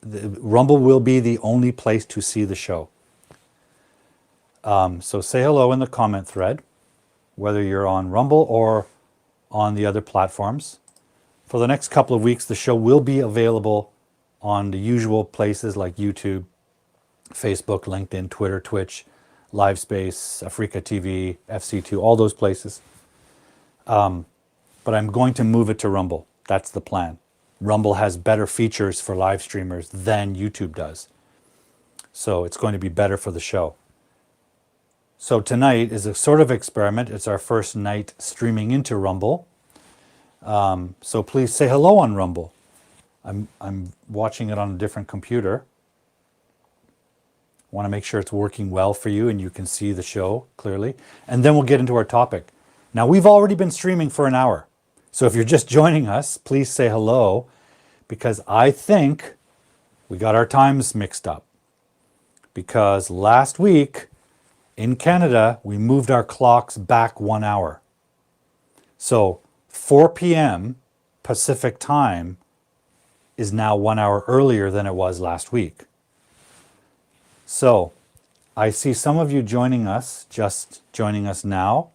Rumble will be the only place to see the show. So say hello in the comment thread, whether you're on Rumble or on the other platforms. For the next couple of weeks, the show will be available on the usual places like YouTube, Facebook, LinkedIn, Twitter, Twitch, Livespace, Africa TV, FC2, all those places. But I'm going to move it to Rumble. That's the plan. Rumble has better features for live streamers than YouTube does. So it's going to be better for the show. So tonight is a sort of experiment. It's our first night streaming into Rumble. So please say hello on Rumble. I'm watching it on a different computer. Want to make sure it's working well for you and you can see the show clearly. And then we'll get into our topic. Now, we've already been streaming for an hour. So if you're just joining us, please say hello, because I think we got our times mixed up. Because last week in Canada, we moved our clocks back 1 hour. So 4 p.m. Pacific time is now 1 hour earlier than it was last week. So I see some of you joining us, just joining us now.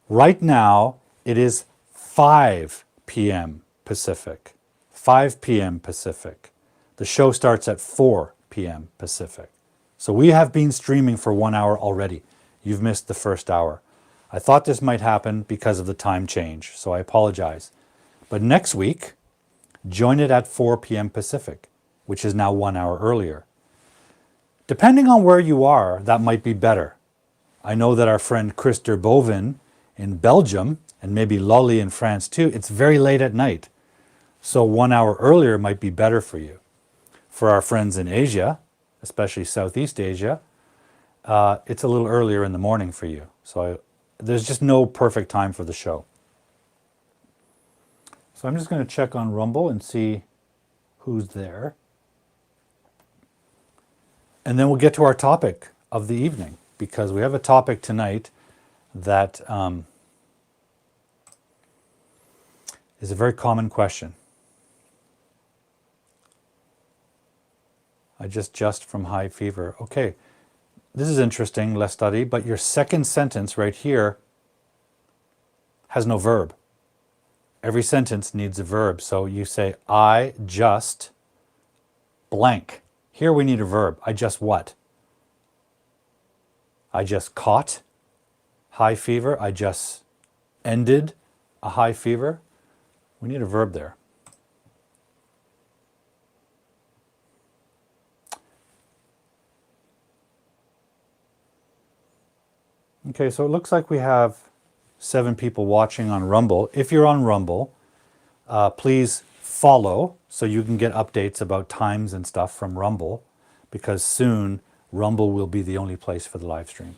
Right now, it is 5 p.m. Pacific. 5 p.m. Pacific. The show starts at 4 p.m. Pacific. So we have been streaming for 1 hour already. You've missed the first hour. I thought this might happen because of the time change, so I apologize. But next week, join it at 4 p.m. Pacific, which is now 1 hour earlier. Depending on where you are, that might be better. I know that our friend Christer Bovin in Belgium, and maybe Lolly in France too, it's very late at night. So 1 hour earlier might be better for you. For our friends in Asia, especially Southeast Asia, it's a little earlier in the morning for you. So there's just no perfect time for the show. So I'm just going to check on Rumble and see who's there. And then we'll get to our topic of the evening, because we have a topic tonight that is a very common question. I just from high fever. Okay, this is interesting, less study, but your second sentence right here has no verb. Every sentence needs a verb. So you say, I just blank. Here we need a verb. I just what? I just caught high fever. I just ended a high fever. We need a verb there. Okay, so it looks like we have 7 people watching on Rumble. If you're on Rumble, please follow so you can get updates about times and stuff from Rumble, because soon Rumble will be the only place for the live stream.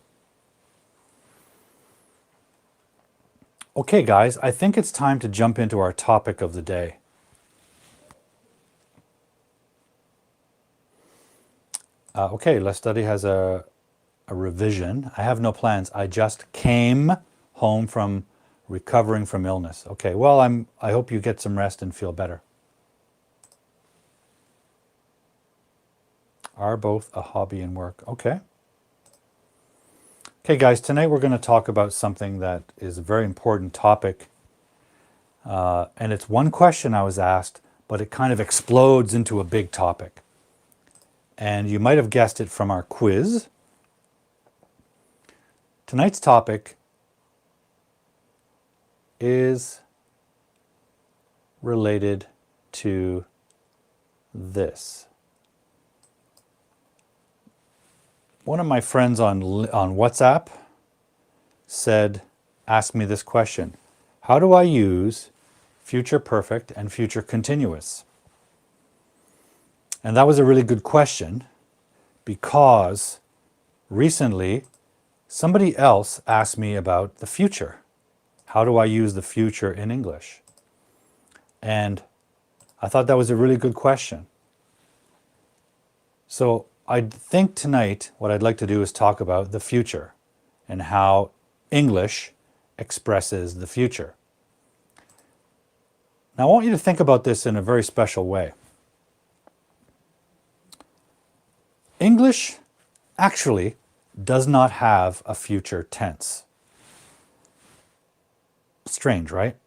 Okay, guys, I think it's time to jump into our topic of the day. Okay, Let's Study has a revision. I have no plans. I just came home from recovering from illness. Okay, well, I hope you get some rest and feel better. Are both a hobby and work? Okay. Okay, guys, tonight we're going to talk about something that is a very important topic. And it's one question I was asked, but it kind of explodes into a big topic. And you might have guessed it from our quiz. Tonight's topic is related to this. One of my friends on WhatsApp asked me this question: how do I use future perfect and future continuous? And that was a really good question, because recently Somebody else asked me about the future. How do I use the future in English? And I thought that was a really good question. So I think tonight what I'd like to do is talk about the future and how English expresses the future. Now I want you to think about this in a very special way. English actually does not have a future tense. Strange, right?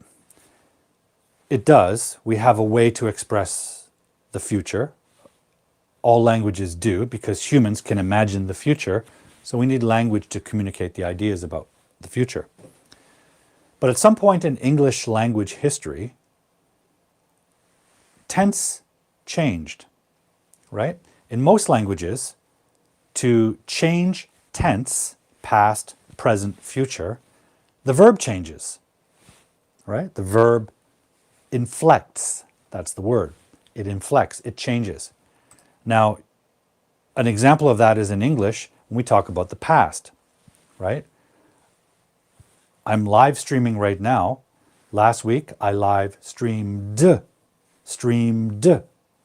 It does. We have a way to express the future. All languages do, because humans can imagine the future, so we need language to communicate the ideas about the future. But at some point in English language history, tense changed, right? In most languages, to change tense, past, present, future, the verb changes, right? The verb inflects, that's the word. It inflects, it changes. Now, an example of that is in English when we talk about the past, right? I'm live streaming right now. Last week, I live streamed.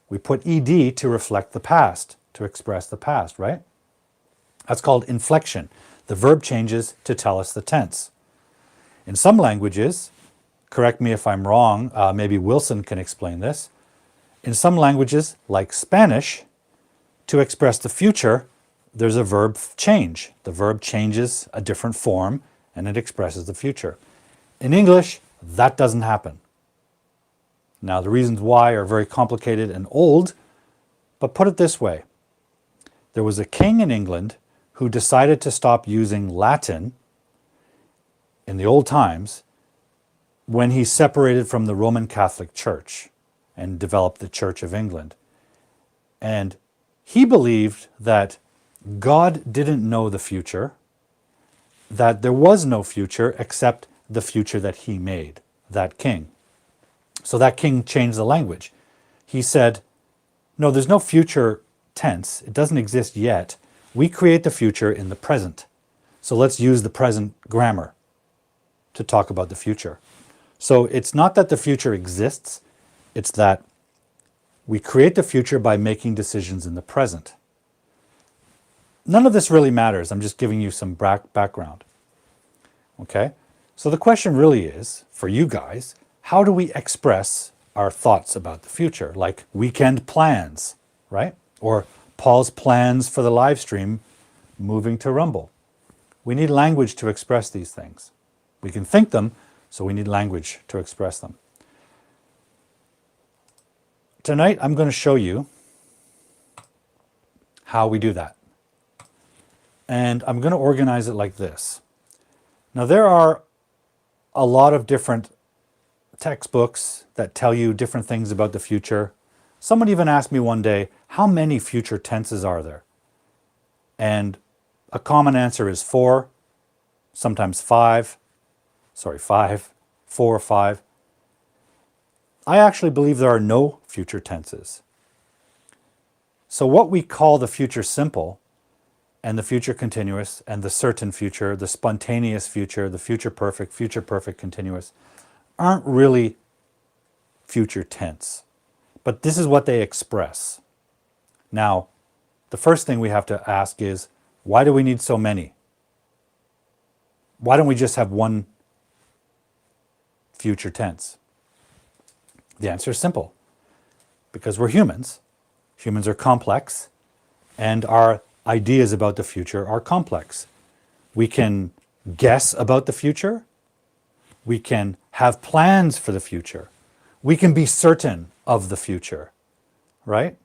We put ed to reflect the past, to express the past, right? That's called inflection. The verb changes to tell us the tense. In some languages, correct me if I'm wrong, maybe Wilson can explain this. In some languages, like Spanish, to express the future, there's a verb change. The verb changes a different form and it expresses the future. In English, that doesn't happen. Now, the reasons why are very complicated and old, but put it this way. There was a king in England who decided to stop using Latin in the old times when he separated from the Roman Catholic Church and developed the Church of England. And he believed that God didn't know the future, that there was no future except the future that he made, that king. So that king changed the language. He said, no, there's no future tense. It doesn't exist yet. We create the future in the present. So let's use the present grammar to talk about the future. So it's not that the future exists, it's that we create the future by making decisions in the present. None of this really matters. I'm just giving you some background. Okay? So the question really is, for you guys, how do we express our thoughts about the future? Like weekend plans, right? Or Paul's plans for the live stream moving to Rumble. We need language to express these things. We can think them, so we need language to express them. Tonight, I'm going to show you how we do that. And I'm going to organize it like this. Now, there are a lot of different textbooks that tell you different things about the future. Someone even asked me one day, how many future tenses are there? And a common answer is 4, sometimes 5, 4 or 5. I actually believe there are no future tenses. So what we call the future simple and the future continuous and the certain future, the spontaneous future, the future perfect continuous, aren't really future tense. But this is what they express. Now, the first thing we have to ask is, why do we need so many? Why don't we just have one future tense? The answer is simple. Because we're humans. Humans are complex, and our ideas about the future are complex. We can guess about the future. We can have plans for the future. We can be certain of the future, right?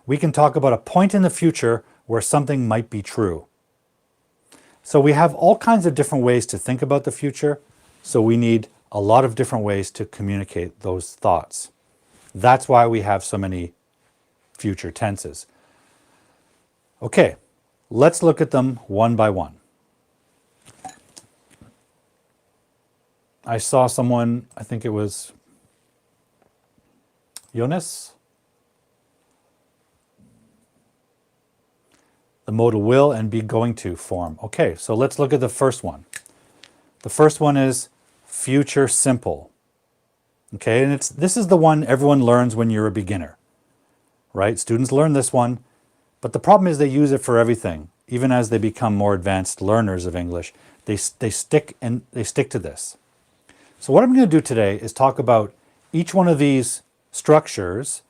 We can talk about a point in the future where something might be true. So we have all kinds of different ways to think about the future, so we need a lot of different ways to communicate those thoughts. That's why we have so many future tenses. Okay, let's look at them one by one. I saw someone, I think it was Jonas. the modal will, and be going to form. Okay, so let's look at the first one. The first one is future simple. Okay, and this is the one everyone learns when you're a beginner, right? Students learn this one, but the problem is they use it for everything. Even as they become more advanced learners of English, they stick to this. So what I'm going to do today is talk about each one of these structures,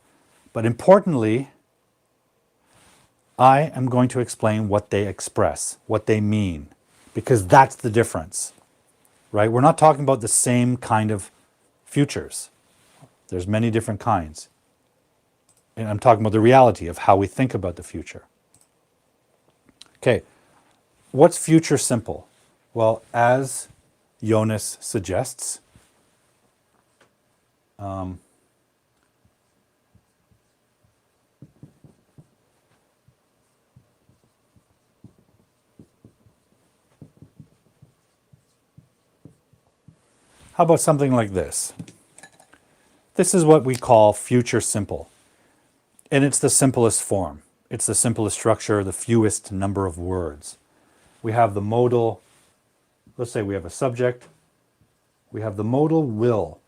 but importantly, I am going to explain what they express, what they mean, because that's the difference, right? We're not talking about the same kind of futures. There's many different kinds. And I'm talking about the reality of how we think about the future. Okay, what's future simple? Well, as Jonas suggests, how about something like this? This is what we call future simple. And it's the simplest form. It's the simplest structure, the fewest number of words. We have the modal, let's say we have a subject, we have the modal will,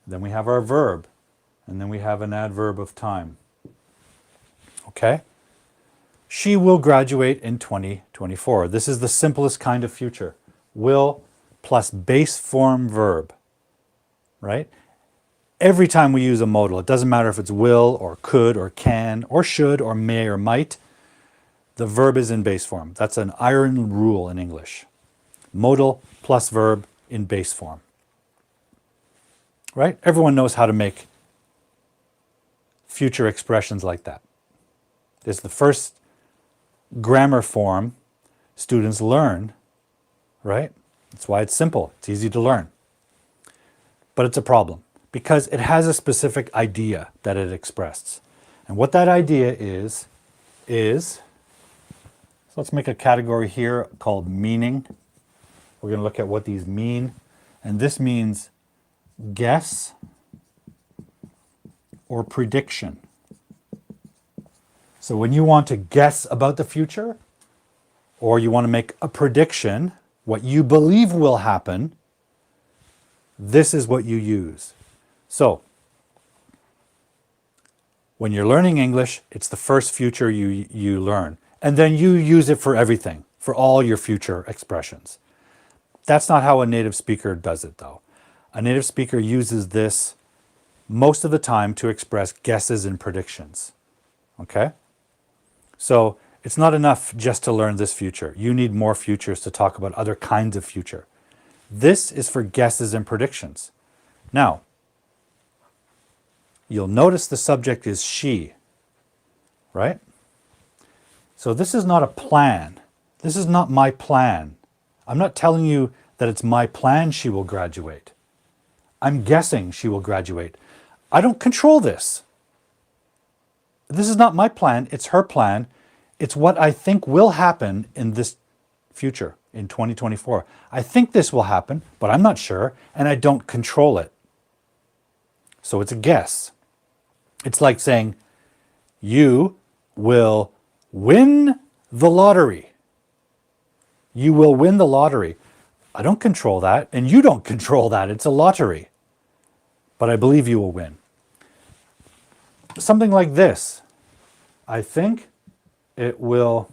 then we have our verb, and then we have an adverb of time. Okay? She will graduate in 2024. This is the simplest kind of future. Will plus base form verb, right? Every time we use a modal, it doesn't matter if it's will or could or can or should or may or might, the verb is in base form. That's an iron rule in English. Modal plus verb in base form. Right? Everyone knows how to make future expressions like that. This is the first grammar form students learn, right? That's why it's simple. It's easy to learn. But it's a problem because it has a specific idea that it expresses. And what that idea is, so let's make a category here called meaning. We're going to look at what these mean. And this means guess or prediction. So when you want to guess about the future, or you want to make a prediction, what you believe will happen, this is what you use. So, when you're learning English, it's the first future you learn. And then you use it for everything, for all your future expressions. That's not how a native speaker does it, though. A native speaker uses this most of the time to express guesses and predictions. Okay? So, it's not enough just to learn this future. You need more futures to talk about other kinds of future. This is for guesses and predictions. Now, you'll notice the subject is she, right? So this is not a plan. This is not my plan. I'm not telling you that it's my plan she will graduate. I'm guessing she will graduate. I don't control this. This is not my plan. It's her plan. It's what I think will happen in this future, in 2024. I think this will happen, but I'm not sure, and I don't control it. So it's a guess. It's like saying, you will win the lottery. You will win the lottery. I don't control that, and you don't control that. It's a lottery. But I believe you will win. Something like this. I think it will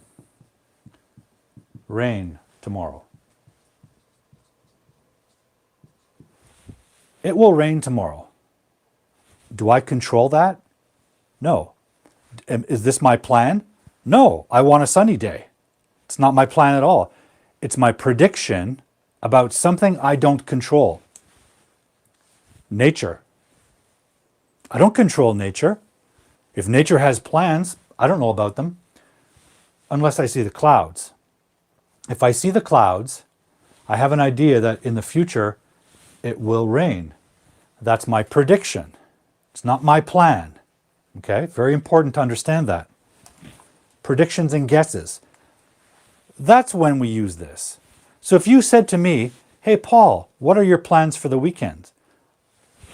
rain tomorrow. It will rain tomorrow. Do I control that? No. Is this my plan? No. I want a sunny day. It's not my plan at all. It's my prediction about something I don't control. Nature. I don't control nature. If nature has plans, I don't know about them unless I see the clouds. If I see the clouds, I have an idea that in the future it will rain. That's my prediction. It's not my plan. Okay? Very important to understand that. Predictions and guesses. That's when we use this. So if you said to me, hey, Paul, what are your plans for the weekend?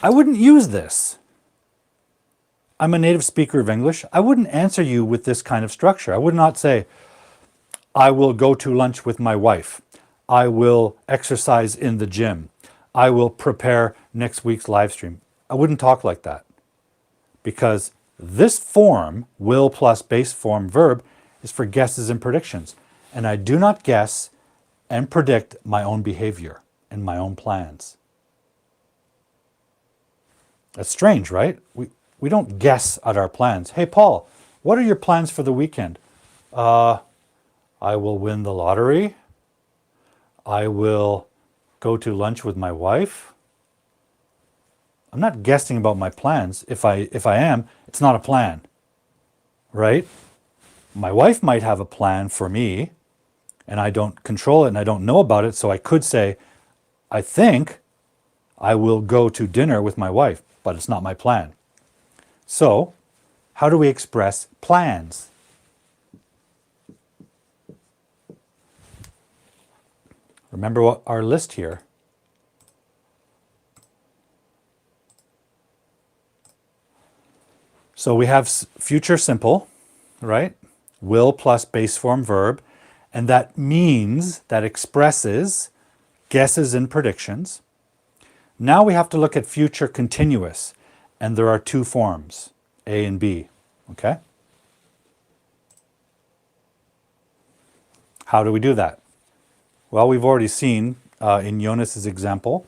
I wouldn't use this. I'm a native speaker of English. I wouldn't answer you with this kind of structure. I would not say, I will go to lunch with my wife. I will exercise in the gym. I will prepare next week's live stream. I wouldn't talk like that, because this form, will plus base form verb, is for guesses and predictions. And I do not guess and predict my own behavior and my own plans. That's strange, right? We don't guess at our plans. Hey, Paul, what are your plans for the weekend? I will win the lottery. I will go to lunch with my wife. I'm not guessing about my plans. If I am, it's not a plan, right? My wife might have a plan for me, and I don't control it and I don't know about it. So I could say, I think I will go to dinner with my wife, but it's not my plan. So how do we express plans? Remember what our list here. So we have future simple, right? Will plus base form verb. And that means, that expresses guesses and predictions. Now we have to look at future continuous. And there are two forms, A and B. Okay? How do we do that? Well, we've already seen in Jonas's example.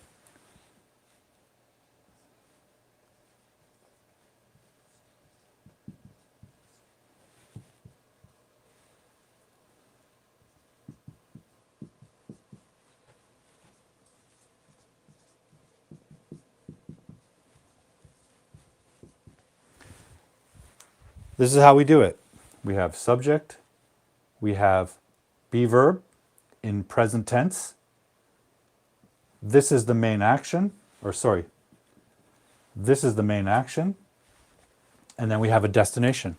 This is how we do it. We have subject, we have be verb in present tense. This is the main action, this is the main action, and then we have a destination.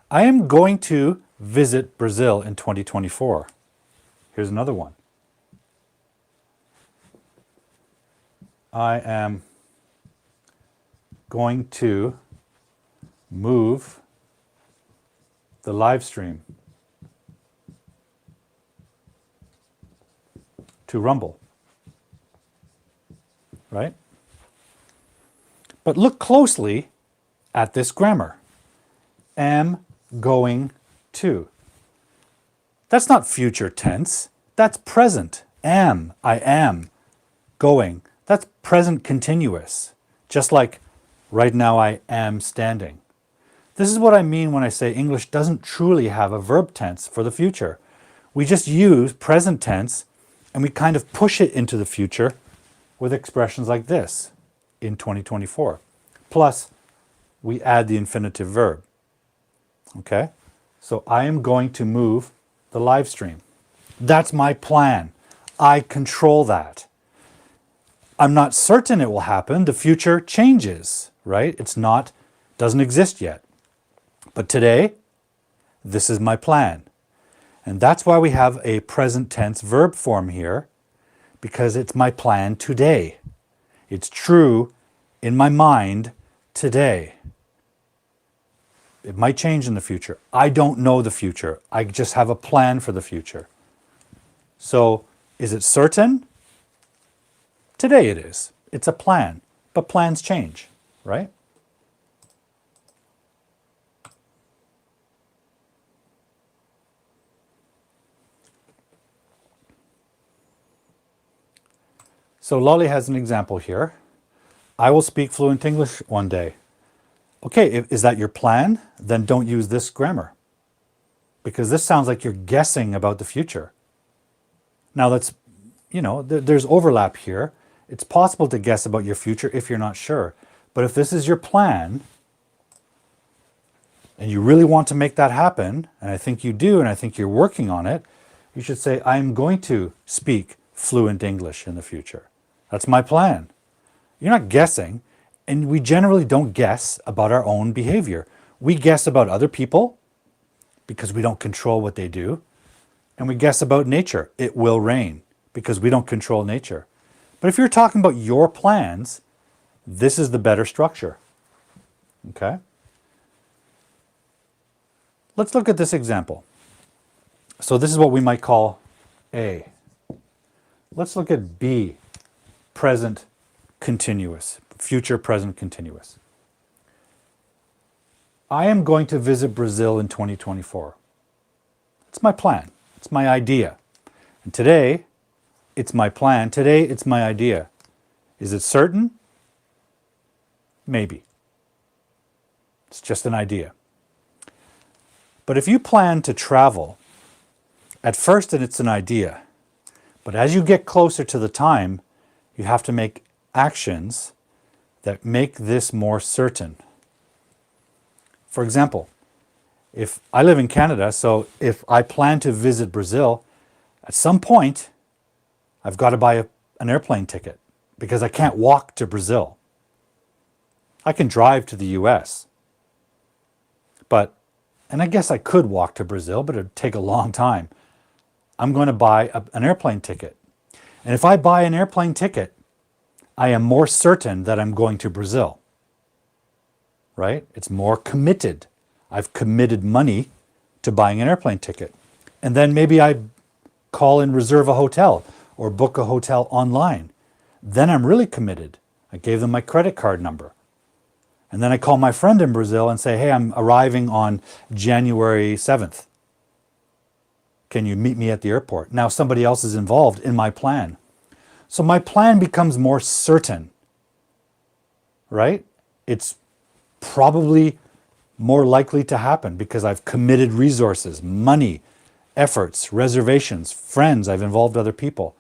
I am going to visit Brazil in 2024. Here's another one. I am going to move the live stream to Rumble, right? But look closely at this grammar. Am going to. That's not future tense. That's present. Am, I am, going. That's present continuous. Just like right now I am standing. This is what I mean when I say English doesn't truly have a verb tense for the future. We just use present tense and we kind of push it into the future with expressions like this in 2024. Plus, we add the infinitive verb. Okay? So I am going to move the live stream. That's my plan. I control that. I'm not certain it will happen. The future changes, right? Doesn't exist yet. But today, this is my plan. And that's why we have a present tense verb form here, because it's my plan today. It's true in my mind today. It might change in the future. I don't know the future. I just have a plan for the future. So, is it certain? Today it is. It's a plan. But plans change, right? So Lolly has an example here. I will speak fluent English one day. Okay, is that your plan? Then don't use this grammar, because this sounds like you're guessing about the future. Now that's, there's overlap here. It's possible to guess about your future if you're not sure. But if this is your plan, and you really want to make that happen, and I think you do, and I think you're working on it, you should say, I'm going to speak fluent English in the future. That's my plan. You're not guessing, and we generally don't guess about our own behavior. We guess about other people because we don't control what they do, and we guess about nature. It will rain because we don't control nature. But if you're talking about your plans, this is the better structure. Okay? Let's look at this example. So this is what we might call A. Let's look at B, present continuous, future present continuous. I am going to visit Brazil in 2024. It's my plan. It's my idea. And today, it's my plan. Today, it's my idea. Is it certain? Maybe. It's just an idea. But if you plan to travel, at first it's an idea. But as you get closer to the time, you have to make actions that make this more certain. For example, if I live in Canada, so if I plan to visit Brazil, at some point, I've got to buy an airplane ticket because I can't walk to Brazil. I can drive to the US, and I guess I could walk to Brazil, but it'd take a long time. I'm going to buy an airplane ticket. And if I buy an airplane ticket, I am more certain that I'm going to Brazil. Right? It's more committed. I've committed money to buying an airplane ticket. And then maybe I call and reserve a hotel or book a hotel online. Then I'm really committed. I gave them my credit card number. And then I call my friend in Brazil and say, hey, I'm arriving on January 7th. Can you meet me at the airport? Now somebody else is involved in my plan. So my plan becomes more certain, right? It's probably more likely to happen because I've committed resources, money, efforts, reservations, friends, I've involved other people.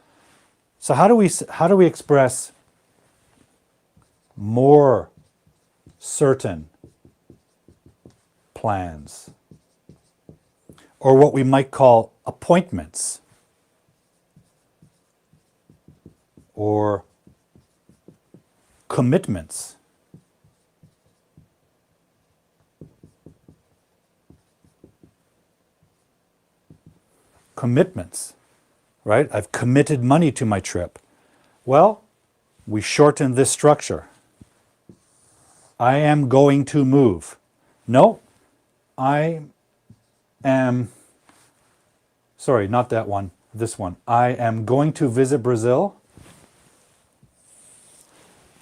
So how do we express more certain plans? Or what we might call appointments or commitments. Commitments, right? I've committed money to my trip. Well, we shorten this structure. I am going to move. No, I am, sorry, not that one, this one. I am going to visit Brazil.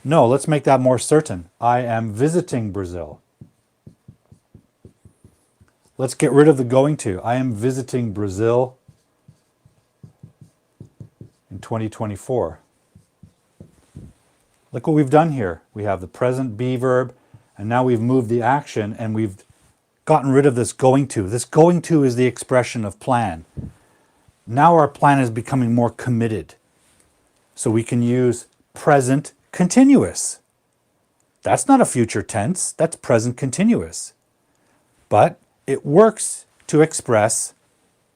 No, let's make that more certain. I am visiting Brazil. Let's get rid of the going to. I am visiting Brazil in 2024. Look what we've done here. We have the present be verb, and now we've moved the action and we've gotten rid of this going to. This going to is the expression of plan. Now our plan is becoming more committed. So we can use present continuous. That's not a future tense, that's present continuous. But it works to express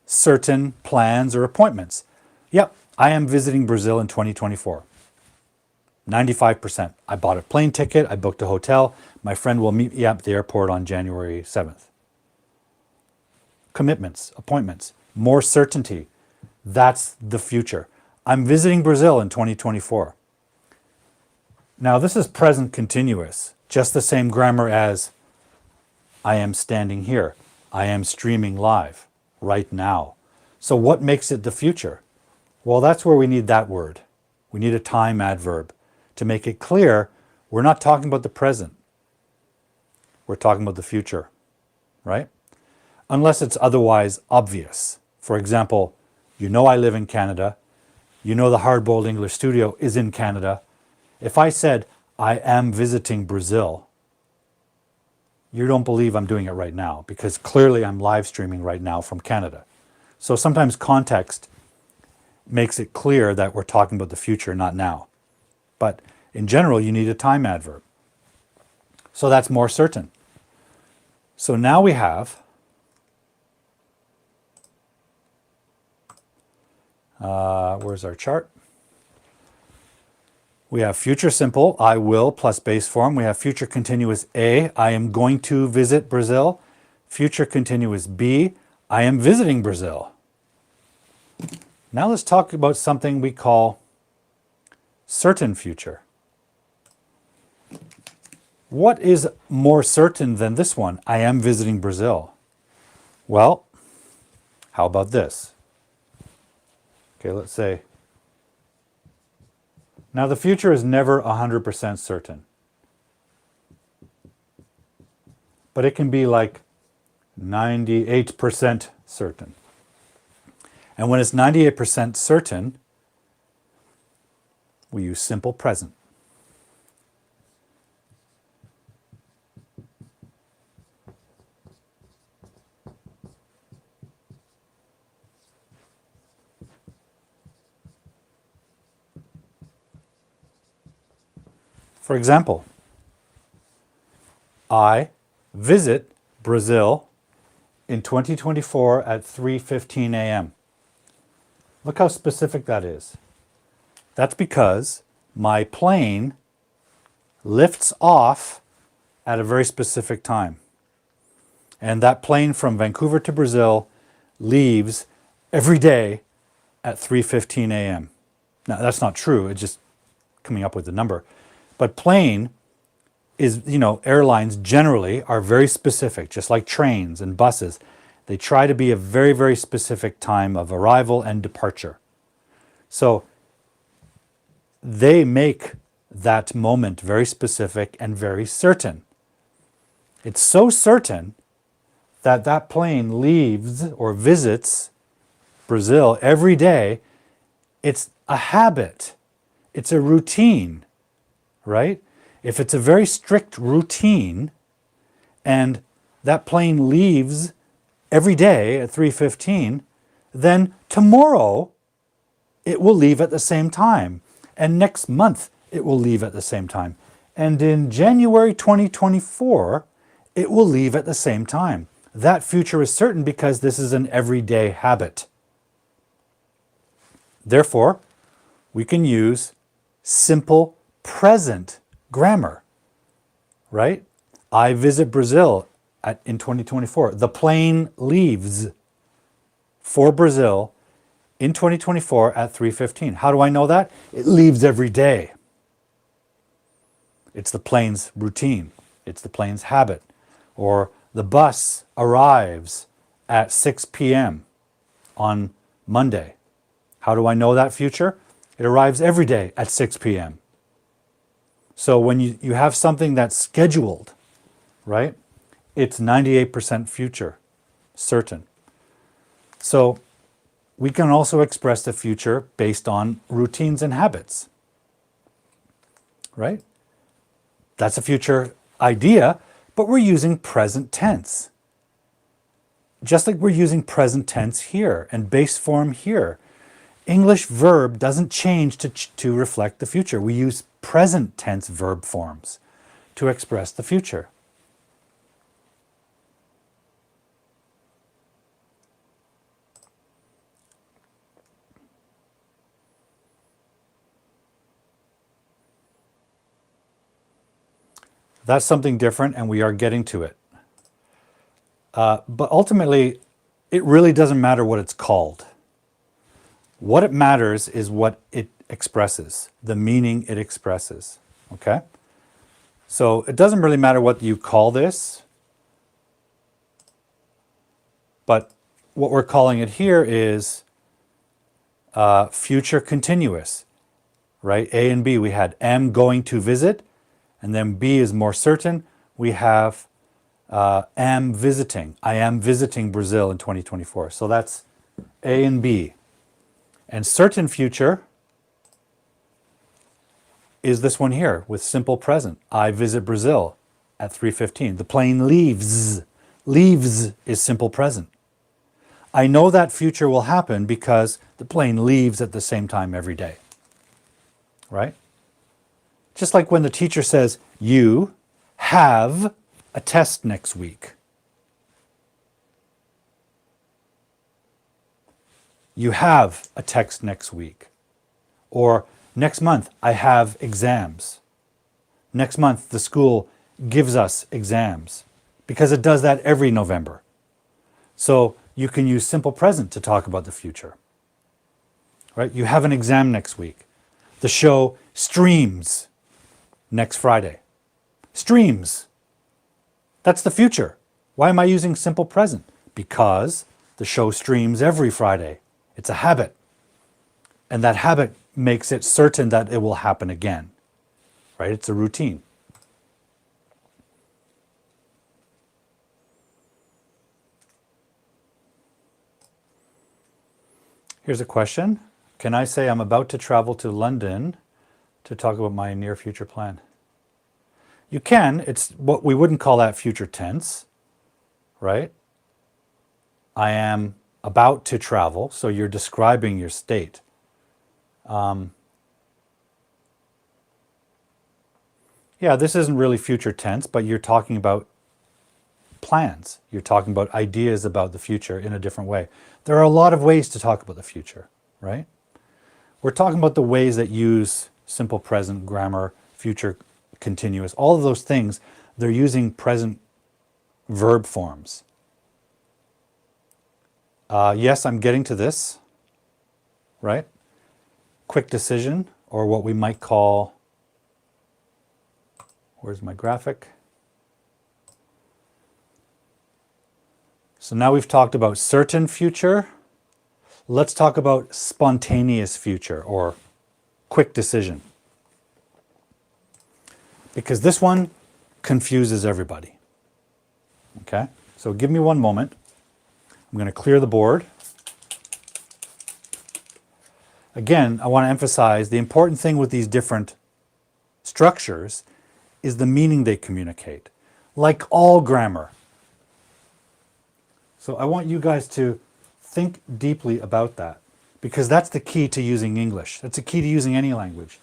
certain plans or appointments. Yep, I am visiting Brazil in 2024. 95%. I bought a plane ticket, I booked a hotel, my friend will meet me at the airport on January 7th. Commitments, appointments, more certainty. That's the future. I'm visiting Brazil in 2024. Now this is present continuous, just the same grammar as I am standing here. I am streaming live right now. So what makes it the future? Well, that's where we need that word. We need a time adverb to make it clear we're not talking about the present. We're talking about the future, right? Unless it's otherwise obvious. For example, you know I live in Canada. You know the Hard-Boiled English Studio is in Canada. If I said, I am visiting Brazil, you don't believe I'm doing it right now because clearly I'm live streaming right now from Canada. So sometimes context makes it clear that we're talking about the future, not now. But in general, you need a time adverb. So that's more certain. So now we have where's our chart? We have future simple, I will, plus base form. We have future continuous A, I am going to visit Brazil. Future continuous B, I am visiting Brazil. Now let's talk about something we call certain future. What is more certain than this one? I am visiting Brazil. Well, How about this? Okay, let's say, now the future is never 100% certain, but it can be like 98% certain. And when it's 98% certain, we use simple present. For example, I visit Brazil in 2024 at 3:15 a.m. Look how specific that is. That's because my plane lifts off at a very specific time. And that plane from Vancouver to Brazil leaves every day at 3:15 a.m. Now, that's not true. It's just coming up with the number. But plane is, airlines generally are very specific, just like trains and buses. They try to be a very, very specific time of arrival and departure. So they make that moment very specific and very certain. It's so certain that that plane leaves or visits Brazil every day. It's a habit. It's a routine, right? If it's a very strict routine and that plane leaves every day at 3:15, then tomorrow it will leave at the same time. And next month it will leave at the same time. And in January 2024, it will leave at the same time. That future is certain because this is an everyday habit. Therefore, we can use simple present grammar, right? I visit Brazil in 2024. The plane leaves for Brazil in 2024 at 3:15. How do I know that? It leaves every day. It's the plane's routine. It's the plane's habit. Or the bus arrives at 6 p.m. on Monday. How do I know that future? It arrives every day at 6 p.m. So when you have something that's scheduled, right? It's 98% future, certain. So we can also express the future based on routines and habits, right? That's a future idea, but we're using present tense. Just like we're using present tense here and base form here. English verb doesn't change to reflect the future. We use present tense verb forms to express the future. That's something different, and we are getting to it. But ultimately, it really doesn't matter what it's called. What it matters is what it expresses, the meaning it expresses, okay? So it doesn't really matter what you call this, but what we're calling it here is future continuous, right? A and B, we had am going to visit, and then B is more certain. We have am visiting. I am visiting Brazil in 2024. So that's A and B. And certain future is this one here with simple present. I visit Brazil at 3:15. The plane leaves. Leaves is simple present. I know that future will happen because the plane leaves at the same time every day. Right? Just like when the teacher says, you have a test next week. You have a test next week. Or next month, I have exams. Next month, the school gives us exams because it does that every November. So you can use simple present to talk about the future. Right? You have an exam next week. The show streams next Friday. Streams. That's the future. Why am I using simple present? Because the The show streams every Friday. It's a habit. And that habit makes it certain that it will happen again. Right? It's a routine. Here's a question. Can I say I'm about to travel to London to talk about my near future plan? You can. It's what we wouldn't call that future tense, right? I am about to travel, so you're describing your state. Yeah, this isn't really future tense, but you're talking about plans. You're talking about ideas about the future in a different way. There are a lot of ways to talk about the future, right? We're talking about the ways that use simple present, grammar, future continuous, all of those things. They're using present verb forms. Yes, I'm getting to this, right? Quick decision, or what we might call, where's my graphic? So now we've talked about certain future. Let's talk about spontaneous future or quick decision. Because this one confuses everybody. Okay? So give me one moment. I'm going to clear the board. Again, I want to emphasize the important thing with these different structures is the meaning they communicate, like all grammar. So I want you guys to think deeply about that, because that's the key to using English. That's the key to using any language.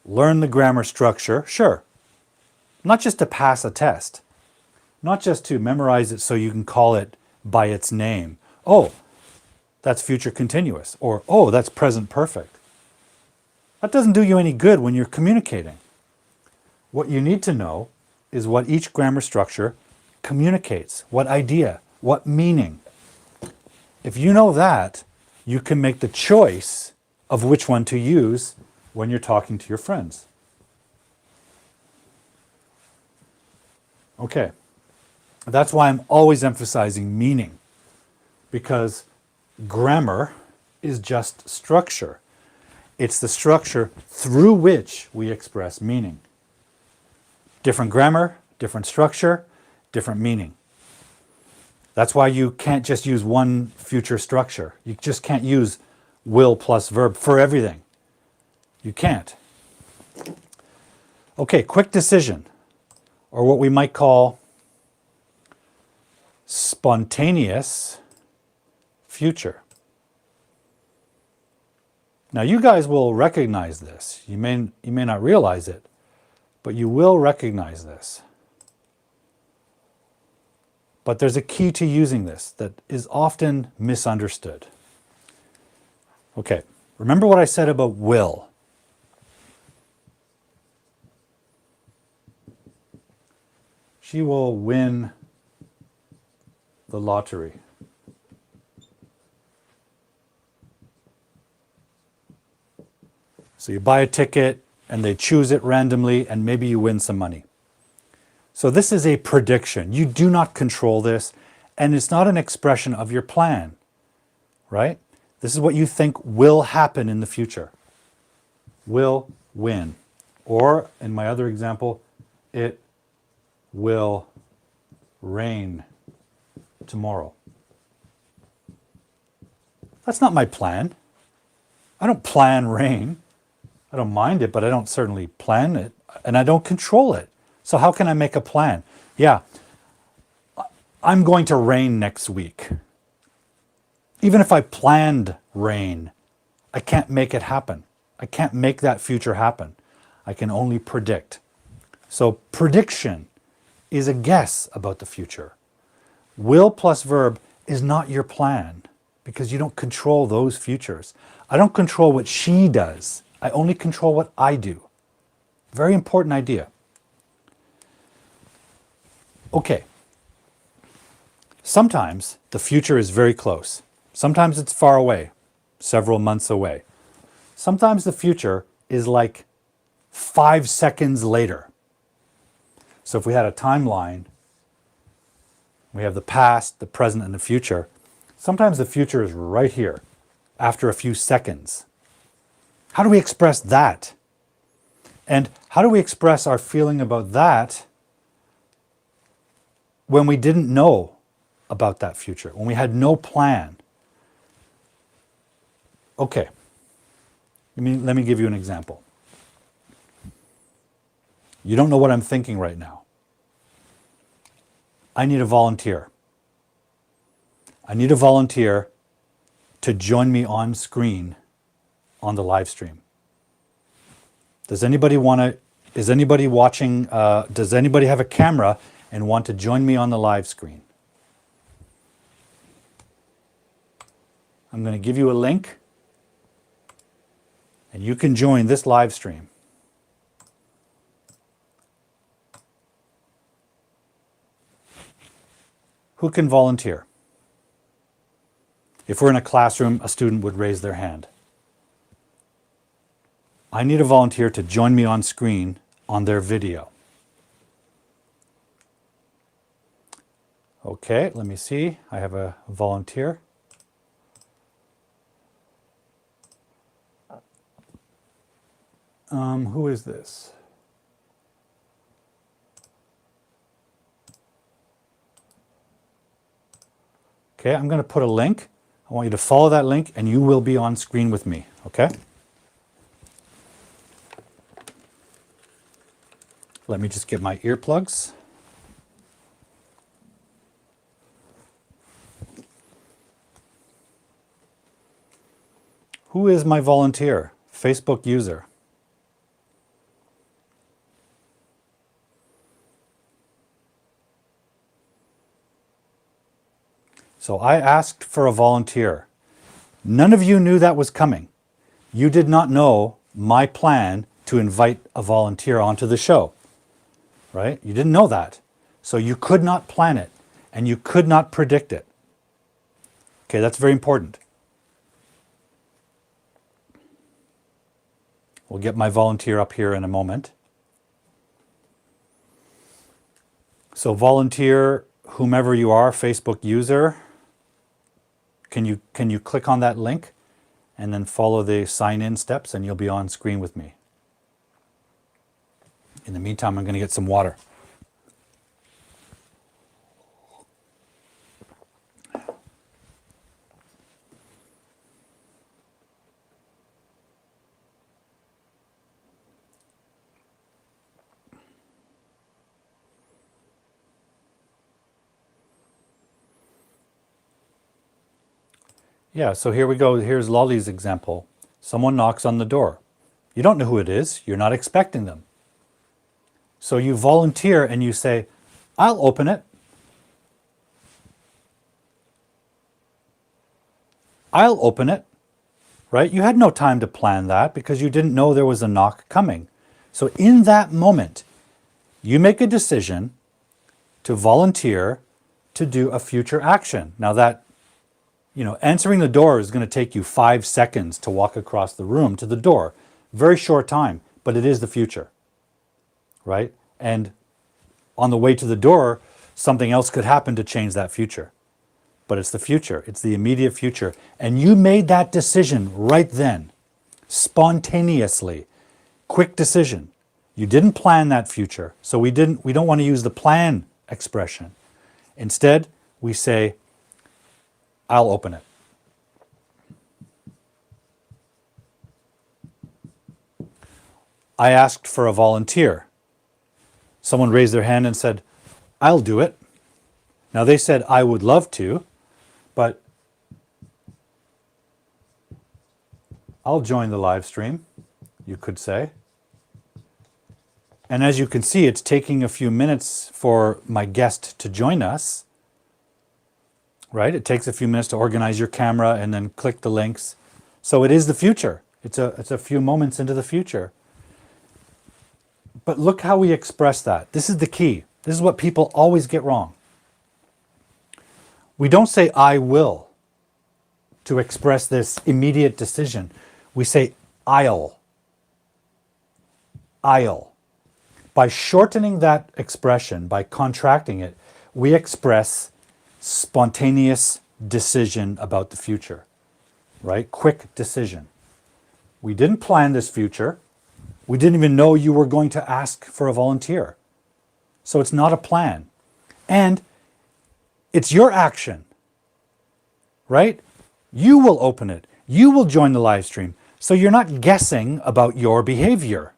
Learn the grammar structure, sure. Not just to pass a test, not just to memorize it so you can call it by its name. Oh, that's future continuous, or oh, that's present perfect. That doesn't do you any good when you're communicating. What you need to know is what each grammar structure communicates, what idea, what meaning. If you know that, you can make the choice of which one to use when you're talking to your friends. Okay, that's why I'm always emphasizing meaning, because grammar is just structure. It's the structure through which we express meaning. Different grammar, different structure, different meaning. That's why you can't just use one future structure. You just can't use will plus verb for everything. You can't. Okay, quick decision, or what we might call spontaneous future. Now you guys will recognize this. You may not realize it, but you will recognize this. But there's a key to using this that is often misunderstood. Okay, remember what I said about will. She will win the lottery. So you buy a ticket and they choose it randomly and maybe you win some money. So this is a prediction. You do not control this, and it's not an expression of your plan, right? This is what you think will happen in the future. Will win. Or, in my other example, it will rain tomorrow. That's not my plan. I don't plan rain. I don't mind it, but I don't certainly plan it, and I don't control it. So how can I make a plan? Yeah, I'm going to rain next week. Even if I planned rain, I can't make it happen. I can't make that future happen. I can only predict. So prediction is a guess about the future. Will plus verb is not your plan because you don't control those futures. I don't control what she does. I only control what I do. Very important idea. Okay, sometimes the future is very close. Sometimes it's far away, several months away. Sometimes the future is like 5 seconds later. So if we had a timeline, we have the past, the present, and the future. Sometimes the future is right here, after a few seconds. How do we express that? And how do we express our feeling about that when we didn't know about that future, when we had no plan? Okay, let me give you an example. You don't know what I'm thinking right now. I need a volunteer. I need a volunteer to join me on screen on the live stream. Does anybody want to, is anybody watching, does anybody have a camera and want to join me on the live screen? I'm going to give you a link and you can join this live stream. Who can volunteer? If we're in a classroom, a student would raise their hand. I need a volunteer to join me on screen on their video. Okay, let me see. I have a volunteer. Who is this? Okay, I'm going to put a link. I want you to follow that link and you will be on screen with me, okay? Let me just get my earplugs. Who is my volunteer? Facebook user. So I asked for a volunteer. None of you knew that was coming. You did not know my plan to invite a volunteer onto the show, right? You didn't know that. So you could not plan it and you could not predict it. Okay, that's very important. We'll get my volunteer up here in a moment. So volunteer, whomever you are, Facebook user, can you click on that link and then follow the sign-in steps and you'll be on screen with me. In the meantime, I'm going to get some water. Yeah, so here we go. Here's Lolly's example. Someone knocks on the door. You don't know who it is. You're not expecting them. So you volunteer and you say, I'll open it. I'll open it, right? You had no time to plan that because you didn't know there was a knock coming. So in that moment, you make a decision to volunteer to do a future action. Now that, answering the door is going to take you 5 seconds to walk across the room to the door. Very short time, but it is the future, right? And on the way to the door, something else could happen to change that future. But it's the future. It's the immediate future. And you made that decision right then, spontaneously. Quick decision. You didn't plan that future. So we don't want to use the plan expression. Instead, we say, I'll open it. I asked for a volunteer. Someone raised their hand and said, I'll do it. Now they said, I would love to, but I'll join the live stream, you could say. And as you can see, it's taking a few minutes for my guest to join us. Right? It takes a few minutes to organize your camera and then click the links. So it is the future. It's a few moments into the future. But look how we express that. This is the key. This is what people always get wrong. We don't say I will to express this immediate decision. We say I'll. I'll. By shortening that expression, by contracting it, we express spontaneous decision about the future, right? Quick decision. We didn't plan this future. We didn't even know you were going to ask for a volunteer. So it's not a plan. And it's your action, right? You will open it. You will join the live stream. So you're not guessing about your behavior.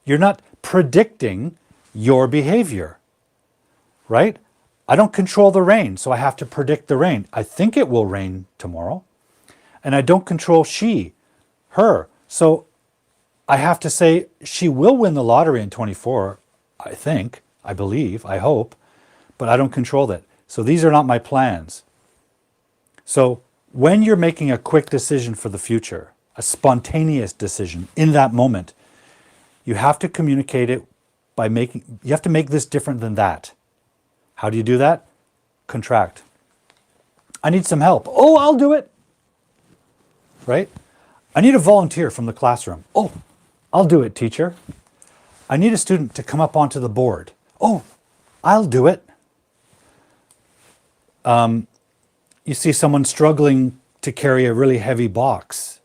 You're not predicting your behavior, right? I don't control the rain, so I have to predict the rain. I think it will rain tomorrow. And I don't control she, her. So I have to say she will win the lottery in 24, I think, I believe, I hope, but I don't control that. So these are not my plans. So when you're making a quick decision for the future, a spontaneous decision in that moment, you have to communicate it by you have to make this different than that. How do you do that? Contract. I need some help. Oh, I'll do it. Right? I need a volunteer from the classroom. Oh, I'll do it, teacher. I need a student to come up onto the board. Oh, I'll do it. You see someone struggling to carry a really heavy box.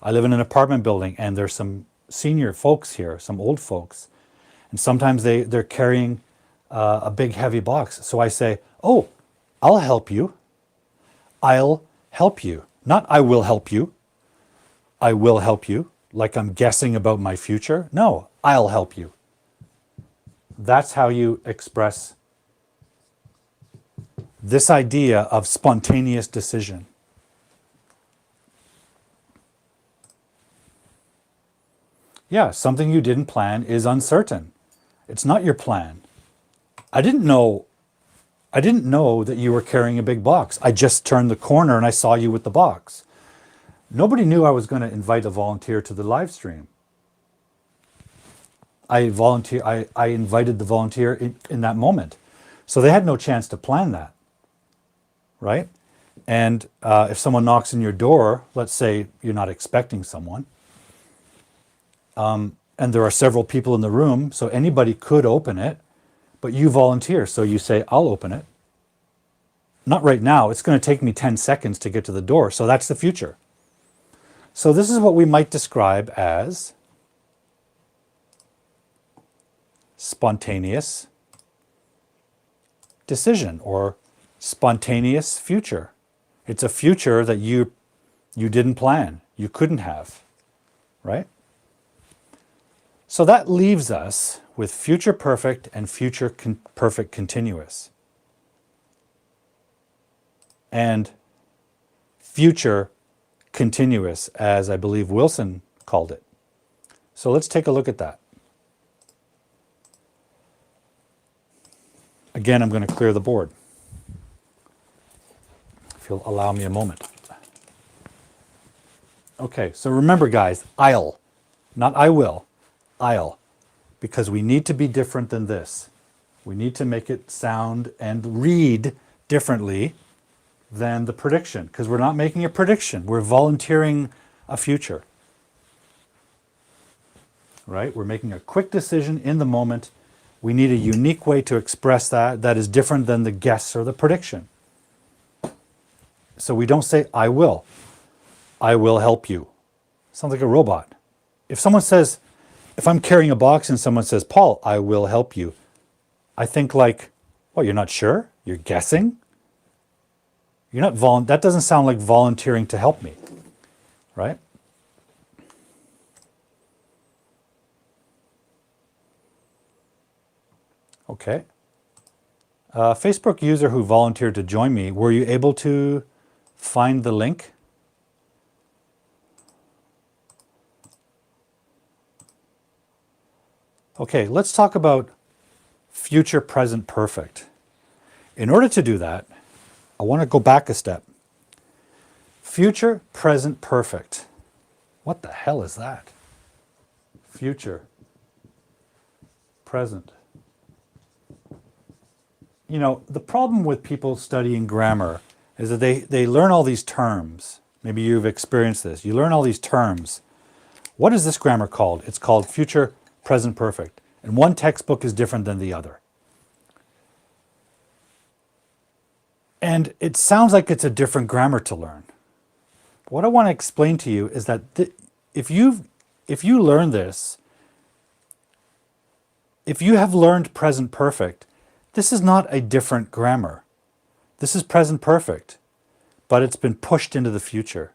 I live in an apartment building and there's some senior folks here, some old folks. And sometimes they're carrying a big heavy box. So I say, oh, I'll help you. I'll help you. Not I will help you. I will help you. Like I'm guessing about my future. No, I'll help you. That's how you express this idea of spontaneous decision. Yeah, something you didn't plan is uncertain. It's not your plan. I didn't know that you were carrying a big box. I just turned the corner and I saw you with the box. Nobody knew I was going to invite a volunteer to the live stream. I invited the volunteer in that moment. So they had no chance to plan that, right? And if someone knocks on your door, let's say you're not expecting someone, and there are several people in the room, so anybody could open it, but you volunteer, so you say, I'll open it. Not right now, it's going to take me 10 seconds to get to the door, so that's the future. So this is what we might describe as spontaneous decision or spontaneous future. It's a future that you didn't plan, you couldn't have, right? So that leaves us with future perfect and future perfect continuous. And future continuous, as I believe Wilson called it. So let's take a look at that. Again, I'm going to clear the board. If you'll allow me a moment. Okay, so remember guys, I'll, not I will, I'll, because we need to be different than this. We need to make it sound and read differently than the prediction, because we're not making a prediction. We're volunteering a future, right? We're making a quick decision in the moment. We need a unique way to express that is different than the guess or the prediction. So we don't say, I will help you. Sounds like a robot. If someone says, if I'm carrying a box and someone says, Paul, I will help you, I think like, well, you're not sure? You're guessing? You're not that doesn't sound like volunteering to help me, right? Okay. Facebook user who volunteered to join me, were you able to find the link? Okay, let's talk about future present perfect. In order to do that, I want to go back a step. Future present perfect. What the hell is that? Future present. You know, the problem with people studying grammar is that they learn all these terms. Maybe you've experienced this. You learn all these terms. What is this grammar called? It's called future present perfect. And one textbook is different than the other. And it sounds like it's a different grammar to learn. What I want to explain to you is that if you learn this, if you have learned present perfect, this is not a different grammar. This is present perfect, but it's been pushed into the future.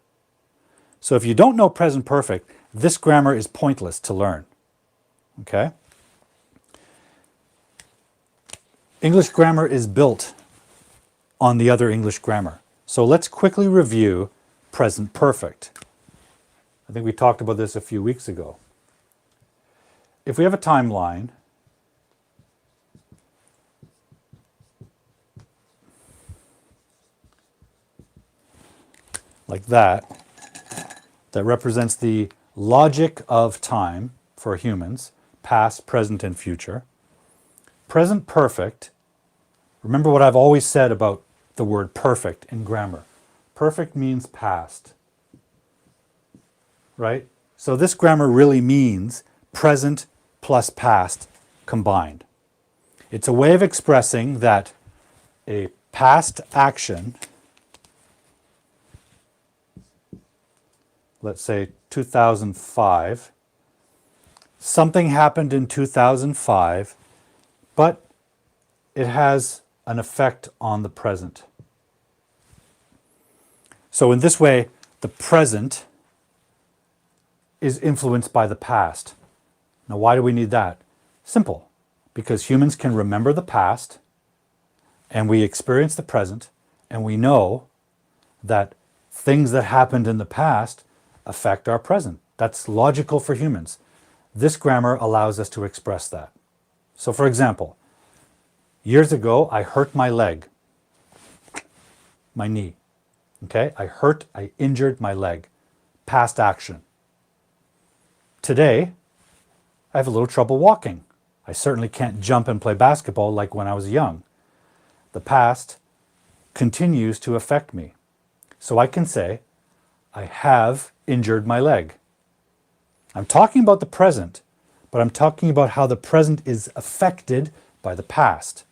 So if you don't know present perfect, this grammar is pointless to learn. Okay? English grammar is built on the other English grammar. So let's quickly review present perfect. I think we talked about this a few weeks ago. If we have a timeline, like that represents the logic of time for humans, past, present, and future. Present perfect, remember what I've always said about the word perfect in grammar. Perfect means past, right? So this grammar really means present plus past combined. It's a way of expressing that a past action, let's say 2005, something happened in 2005, but it has an effect on the present. So in this way, the present is influenced by the past. Now, why do we need that? Simple. Because humans can remember the past, and we experience the present, and we know that things that happened in the past affect our present. That's logical for humans. This grammar allows us to express that. So for example, years ago, I hurt my leg, my knee. Okay, I injured my leg. Past action. Today, I have a little trouble walking. I certainly can't jump and play basketball like when I was young. The past continues to affect me. So I can say, I have injured my leg. I'm talking about the present, but I'm talking about how the present is affected by the past.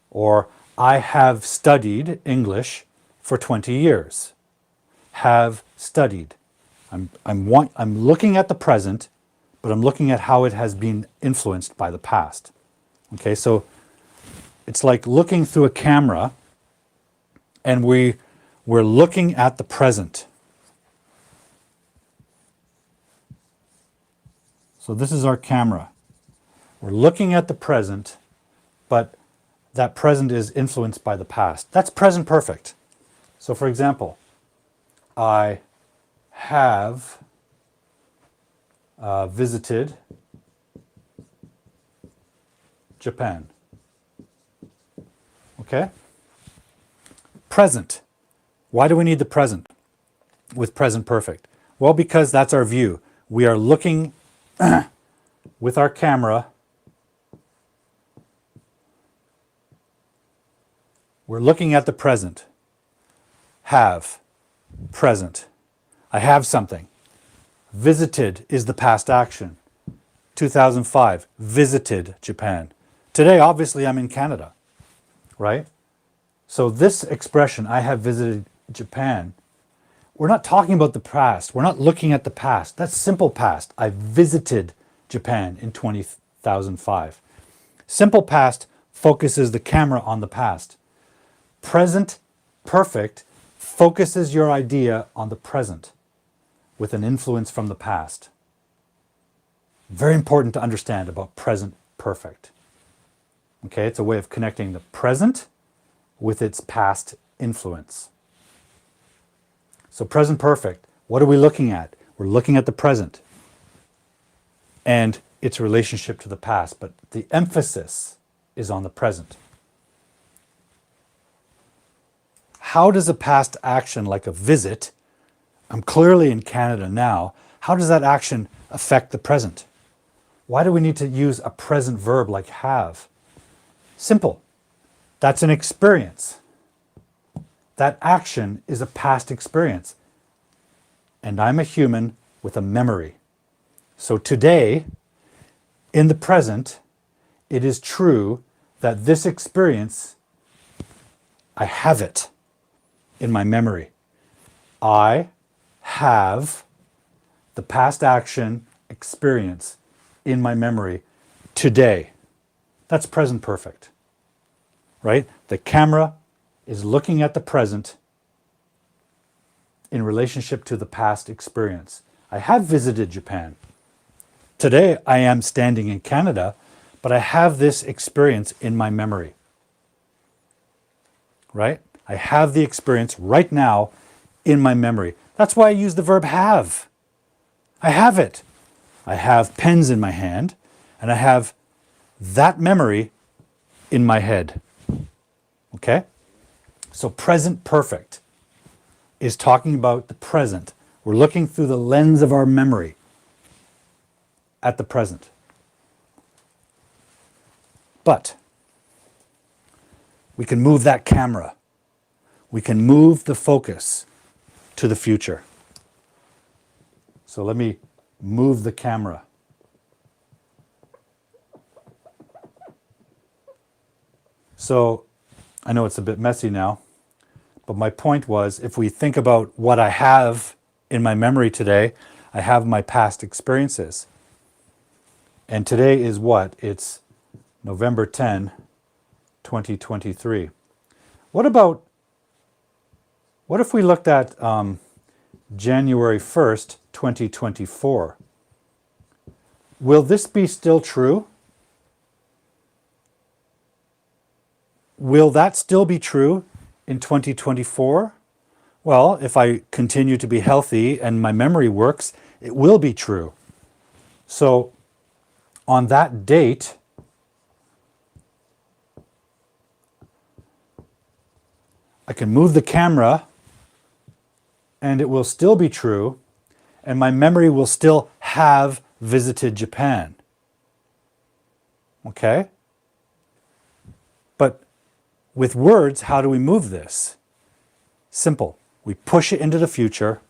Or, I have studied English for 20 years. Have studied. I'm looking at the present, but I'm looking at how it has been influenced by the past. Okay, so it's like looking through a camera, and we're looking at the present. So this is our camera. We're looking at the present, but that present is influenced by the past. That's present perfect. So for example, I have visited Japan. Okay? Present. Why do we need the present with present perfect? Well, because that's our view. We are looking with our camera. We're looking at the present. Have. Present. I have something. Visited is the past action. 2005, visited Japan. Today, obviously, I'm in Canada, right? So this expression, I have visited Japan, we're not talking about the past. We're not looking at the past. That's simple past. I visited Japan in 2005. Simple past focuses the camera on the past. Present perfect focuses your idea on the present with an influence from the past. Very important to understand about present perfect. Okay, it's a way of connecting the present with its past influence. So present perfect, what are we looking at? We're looking at the present and its relationship to the past, but the emphasis is on the present. How does a past action like a visit, I'm clearly in Canada now, how does that action affect the present? Why do we need to use a present verb like have? Simple. That's an experience. That action is a past experience. And I'm a human with a memory. So today, in the present, it is true that this experience I have it in my memory. I have the past action experience in my memory today. That's present perfect, right? The camera is looking at the present in relationship to the past experience. I have visited Japan. Today, I am standing in Canada, but I have this experience in my memory, right? I have the experience right now in my memory. That's why I use the verb have. I have it. I have pens in my hand, and I have that memory in my head. Okay? So present perfect is talking about the present. We're looking through the lens of our memory at the present. But we can move that camera. We can move the focus to the future. So let me move the camera. So I know it's a bit messy now, but my point was, if we think about what I have in my memory today, I have my past experiences. And today is what? It's November 10, 2023. What if we looked at January 1st, 2024? Will this be still true? Will that still be true in 2024? Well, if I continue to be healthy and my memory works, it will be true. So on that date, I can move the camera and it will still be true, and my memory will still have visited Japan. Okay? But with words, how do we move this? Simple. We push it into the future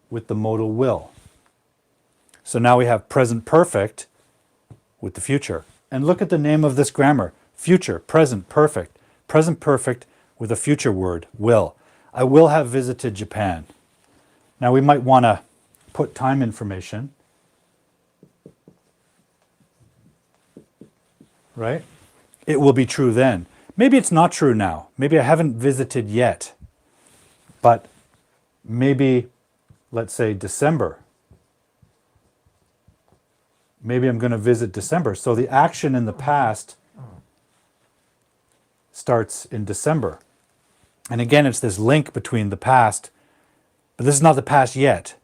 with the modal will. So now we have present perfect with the future. And look at the name of this grammar. Future, present perfect. Present perfect with a future word, will. I will have visited Japan. Now we might want to put time information, right? It will be true then. Maybe it's not true now. Maybe I haven't visited yet. But maybe, let's say December. Maybe I'm going to visit December. So the action in the past starts in December. And again, it's this link between the past, but this is not the past yet.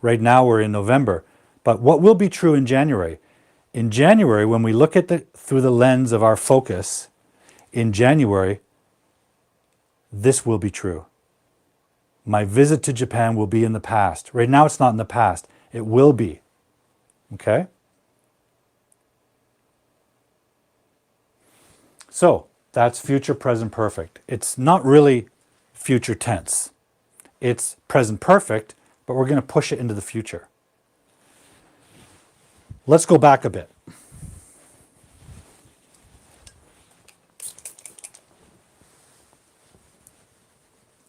Right now we're in November. But what will be true in January? In January, when we look at through the lens of our focus, in January, this will be true. My visit to Japan will be in the past. Right now it's not in the past. It will be. Okay? So, that's future present perfect. It's not really future tense. It's present perfect, but we're going to push it into the future. Let's go back a bit.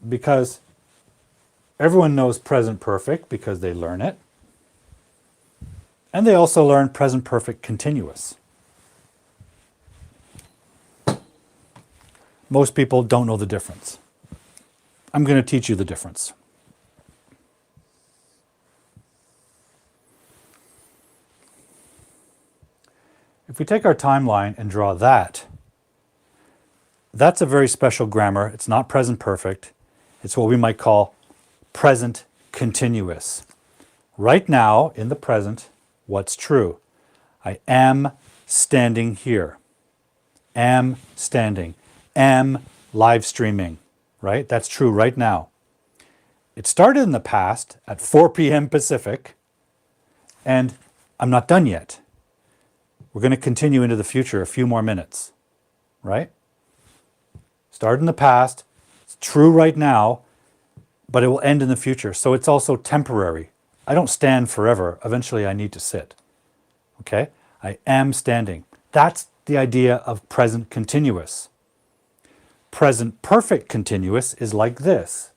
Because everyone knows present perfect because they learn it. And they also learn present perfect continuous. Most people don't know the difference. I'm going to teach you the difference. If we take our timeline and draw that, that's a very special grammar. It's not present perfect. It's what we might call present continuous. Right now, in the present, what's true? I am standing here. Am standing. Am live streaming, right? That's true right now. It started in the past at 4 p.m. Pacific, and I'm not done yet. We're going to continue into the future a few more minutes, right? Started in the past, it's true right now, but it will end in the future. So it's also temporary. I don't stand forever. Eventually I need to sit, okay? I am standing. That's the idea of present continuous. present perfect continuous is like this.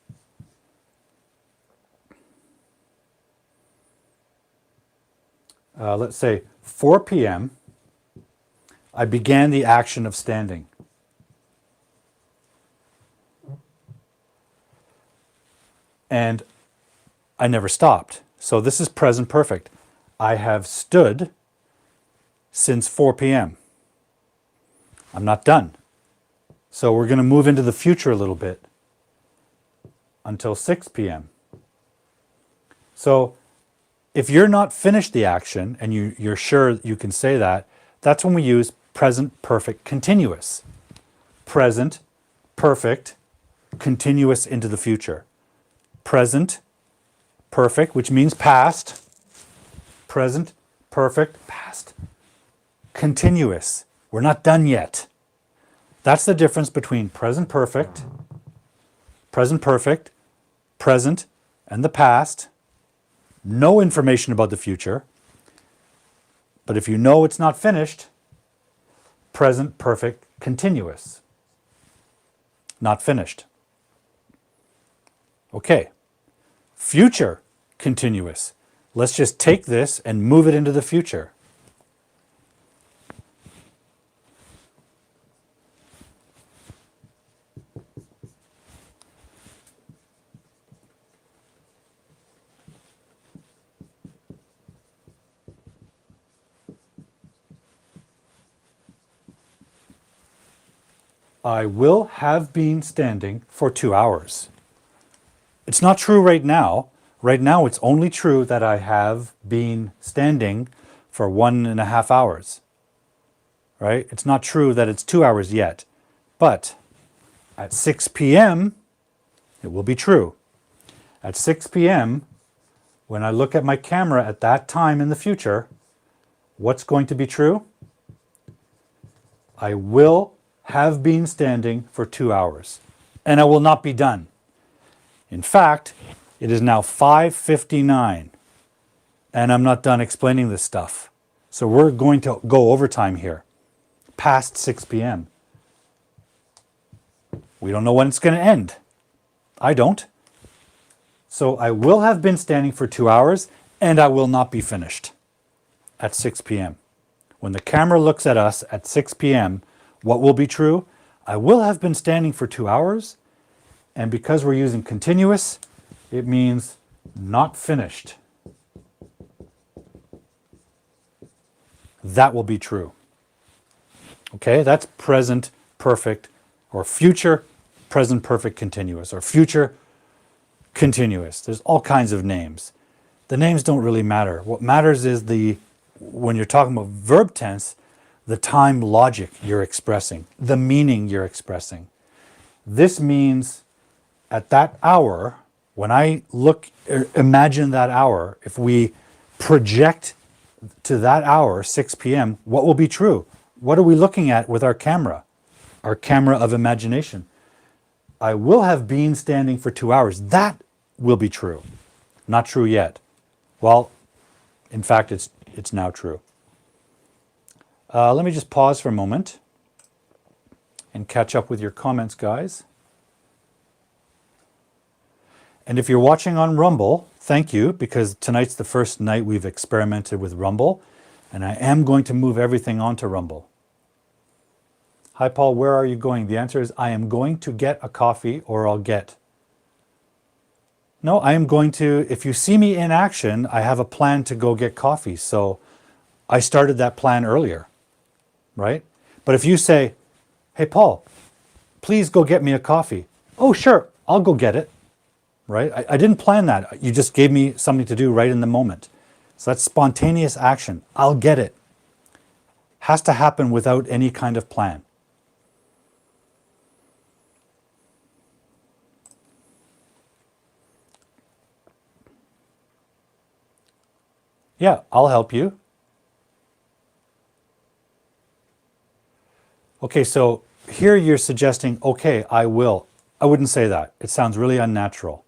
Let's say 4 p.m. I began the action of standing. And I never stopped. So this is present perfect. I have stood since 4 p.m. I'm not done. So we're going to move into the future a little bit until 6 p.m. So if you're not finished the action and you're sure you can say that, that's when we use present perfect continuous. Present perfect continuous into the future. Present perfect, which means past. Present perfect past. Continuous. We're not done yet. That's the difference between present perfect, present, and the past. No information about the future. But if you know it's not finished, present perfect continuous. Not finished. Okay. Future continuous. Let's just take this and move it into the future. I will have been standing for 2 hours. It's not true right now. Right now, it's only true that I have been standing for 1.5 hours. Right? It's not true that it's 2 hours yet. But at 6 p.m., it will be true. At 6 p.m., when I look at my camera at that time in the future, what's going to be true? I will have been standing for 2 hours, and I will not be done. In fact, it is now 5:59, and I'm not done explaining this stuff. So we're going to go overtime here, past 6 p.m. We don't know when it's going to end. I don't. So I will have been standing for 2 hours, and I will not be finished at 6 p.m. When the camera looks at us at 6 p.m., what will be true? I will have been standing for 2 hours, and because we're using continuous, it means not finished. That will be true. Okay, that's present perfect or future present perfect continuous or future continuous. There's all kinds of names. The names don't really matter. What matters is when you're talking about verb tense, the time logic you're expressing, the meaning you're expressing. This means at that hour, when I imagine that hour, if we project to that hour, 6 p.m., what will be true? What are we looking at with our camera of imagination? I will have been standing for 2 hours. That will be true. Not true yet. Well, in fact, it's now true. Let me just pause for a moment and catch up with your comments, guys. And if you're watching on Rumble, thank you, because tonight's the first night we've experimented with Rumble, and I am going to move everything onto Rumble. Hi, Paul, where are you going? The answer is I am going to get a coffee, or I'll get. No, I am going to, if you see me in action, I have a plan to go get coffee. So I started that plan earlier. Right? But if you say, hey, Paul, please go get me a coffee. Oh, sure, I'll go get it. Right? I didn't plan that. You just gave me something to do right in the moment. So that's spontaneous action. I'll get it. Has to happen without any kind of plan. Yeah, I'll help you. Okay, so here you're suggesting, okay, I will. I wouldn't say that. It sounds really unnatural,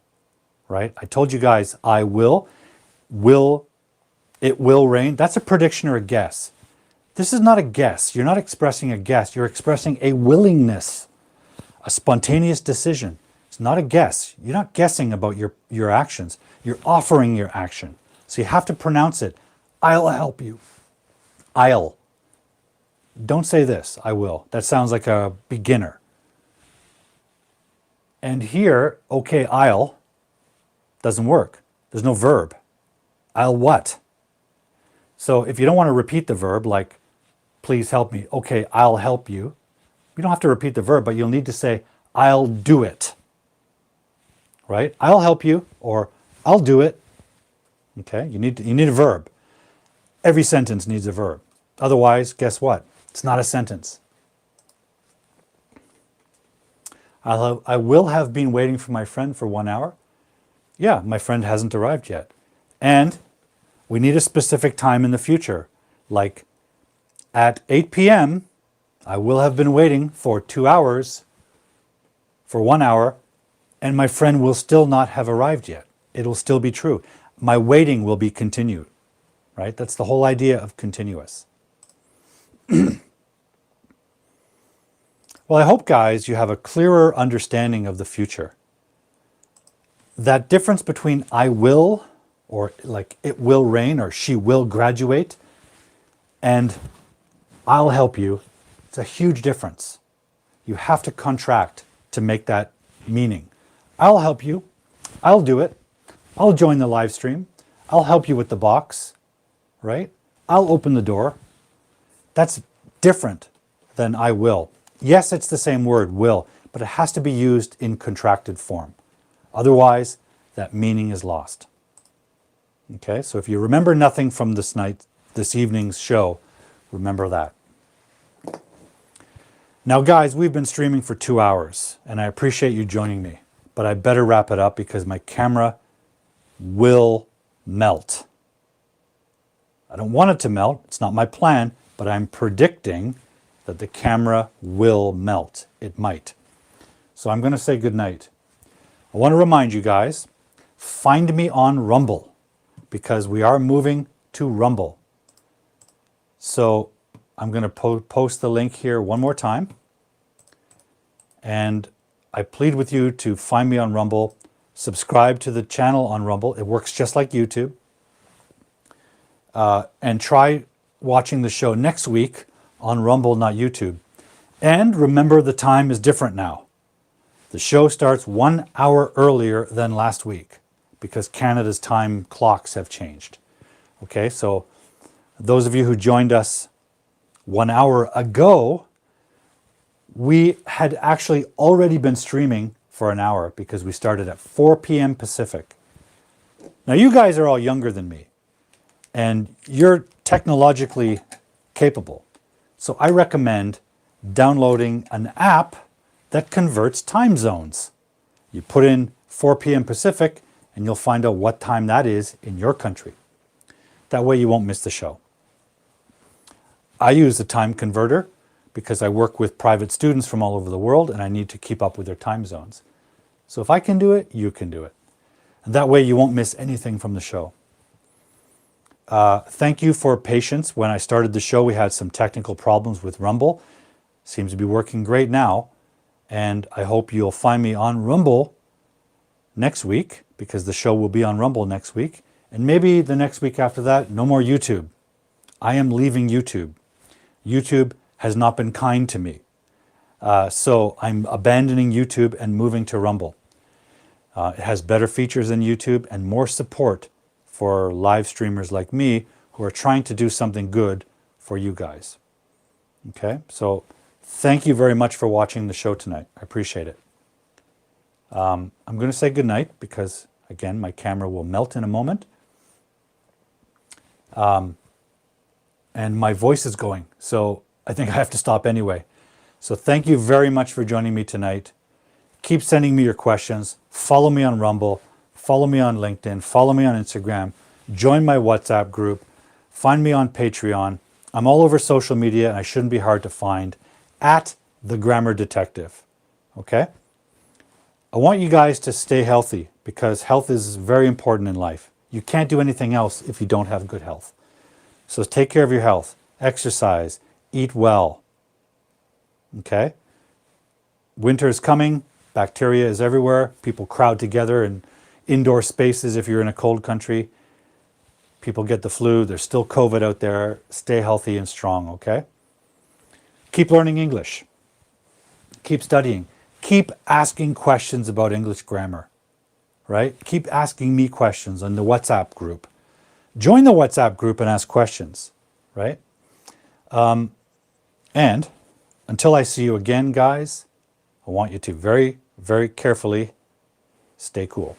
right? I told you guys, I will, it will rain. That's a prediction or a guess. This is not a guess. You're not expressing a guess. You're expressing a willingness. a spontaneous decision. It's not a guess. You're not guessing about your actions. You're offering your action. So you have to pronounce it. I'll help you. I'll. Don't say this, I will. That sounds like a beginner. And here, okay, I'll doesn't work. There's no verb. I'll what? So if you don't want to repeat the verb, like, please help me. Okay, I'll help you. You don't have to repeat the verb, but you'll need to say, I'll do it. Right? I'll help you, or I'll do it. Okay, you need a verb. Every sentence needs a verb. Otherwise, guess what? It's not a sentence. I will have been waiting for my friend for 1 hour. Yeah, my friend hasn't arrived yet. And we need a specific time in the future. Like at 8 p.m., I will have been waiting for 2 hours, for 1 hour, and my friend will still not have arrived yet. It'll still be true. My waiting will be continued, right? That's the whole idea of continuous. Well, I hope, guys, you have a clearer understanding of the future. That difference between I will, or like it will rain, or she will graduate, and I'll help you, it's a huge difference. You have to contract to make that meaning. I'll help you. I'll do it. I'll join the live stream. I'll help you with the box, right? I'll open the door. That's different than I will. Yes, it's the same word, will, but it has to be used in contracted form. Otherwise, that meaning is lost. Okay, so if you remember nothing from this evening's show, remember that. Now, guys, we've been streaming for 2 hours, and I appreciate you joining me, but I better wrap it up because my camera will melt. I don't want it to melt. It's not my plan, but I'm predicting that the camera will melt. It might. So I'm going to say goodnight. I want to remind you guys, find me on Rumble because we are moving to Rumble. So I'm going to post the link here one more time. And I plead with you to find me on Rumble, subscribe to the channel on Rumble. It works just like YouTube. And try watching the show next week on Rumble, not YouTube. And remember, the time is different now. The show starts 1 hour earlier than last week because Canada's time clocks have changed. Okay, so those of you who joined us 1 hour ago, we had actually already been streaming for an hour because we started at 4 p.m. Pacific. Now, you guys are all younger than me, and you're technologically capable. So I recommend downloading an app that converts time zones. You put in 4 p.m. Pacific and you'll find out what time that is in your country. That way you won't miss the show. I use a time converter because I work with private students from all over the world and I need to keep up with their time zones. So if I can do it, you can do it. And that way you won't miss anything from the show. Thank you for patience. When I started the show, we had some technical problems with Rumble. Seems to be working great now. And I hope you'll find me on Rumble next week because the show will be on Rumble next week. And maybe the next week after that, no more YouTube. I am leaving YouTube. YouTube has not been kind to me. So I'm abandoning YouTube and moving to Rumble. It has better features than YouTube and more support for live streamers like me who are trying to do something good for you guys. Okay, so thank you very much for watching the show tonight. I appreciate it. I'm going to say goodnight because, again, my camera will melt in a moment. And my voice is going, so I think I have to stop anyway. So thank you very much for joining me tonight. Keep sending me your questions. Follow me on Rumble. Follow me on LinkedIn, follow me on Instagram, join my WhatsApp group, find me on Patreon. I'm all over social media and I shouldn't be hard to find, at The Grammar Detective, okay? I want you guys to stay healthy because health is very important in life. You can't do anything else if you don't have good health. So take care of your health, exercise, eat well, okay? Winter is coming. Bacteria is everywhere. People crowd together in indoor spaces if you're in a cold country. People get the flu. There's still COVID out there. Stay healthy and strong, okay? Keep learning English. Keep studying. Keep asking questions about English grammar, right? Keep asking me questions on the WhatsApp group. Join the WhatsApp group and ask questions, right? And until I see you again, guys, I want you to very, very carefully stay cool.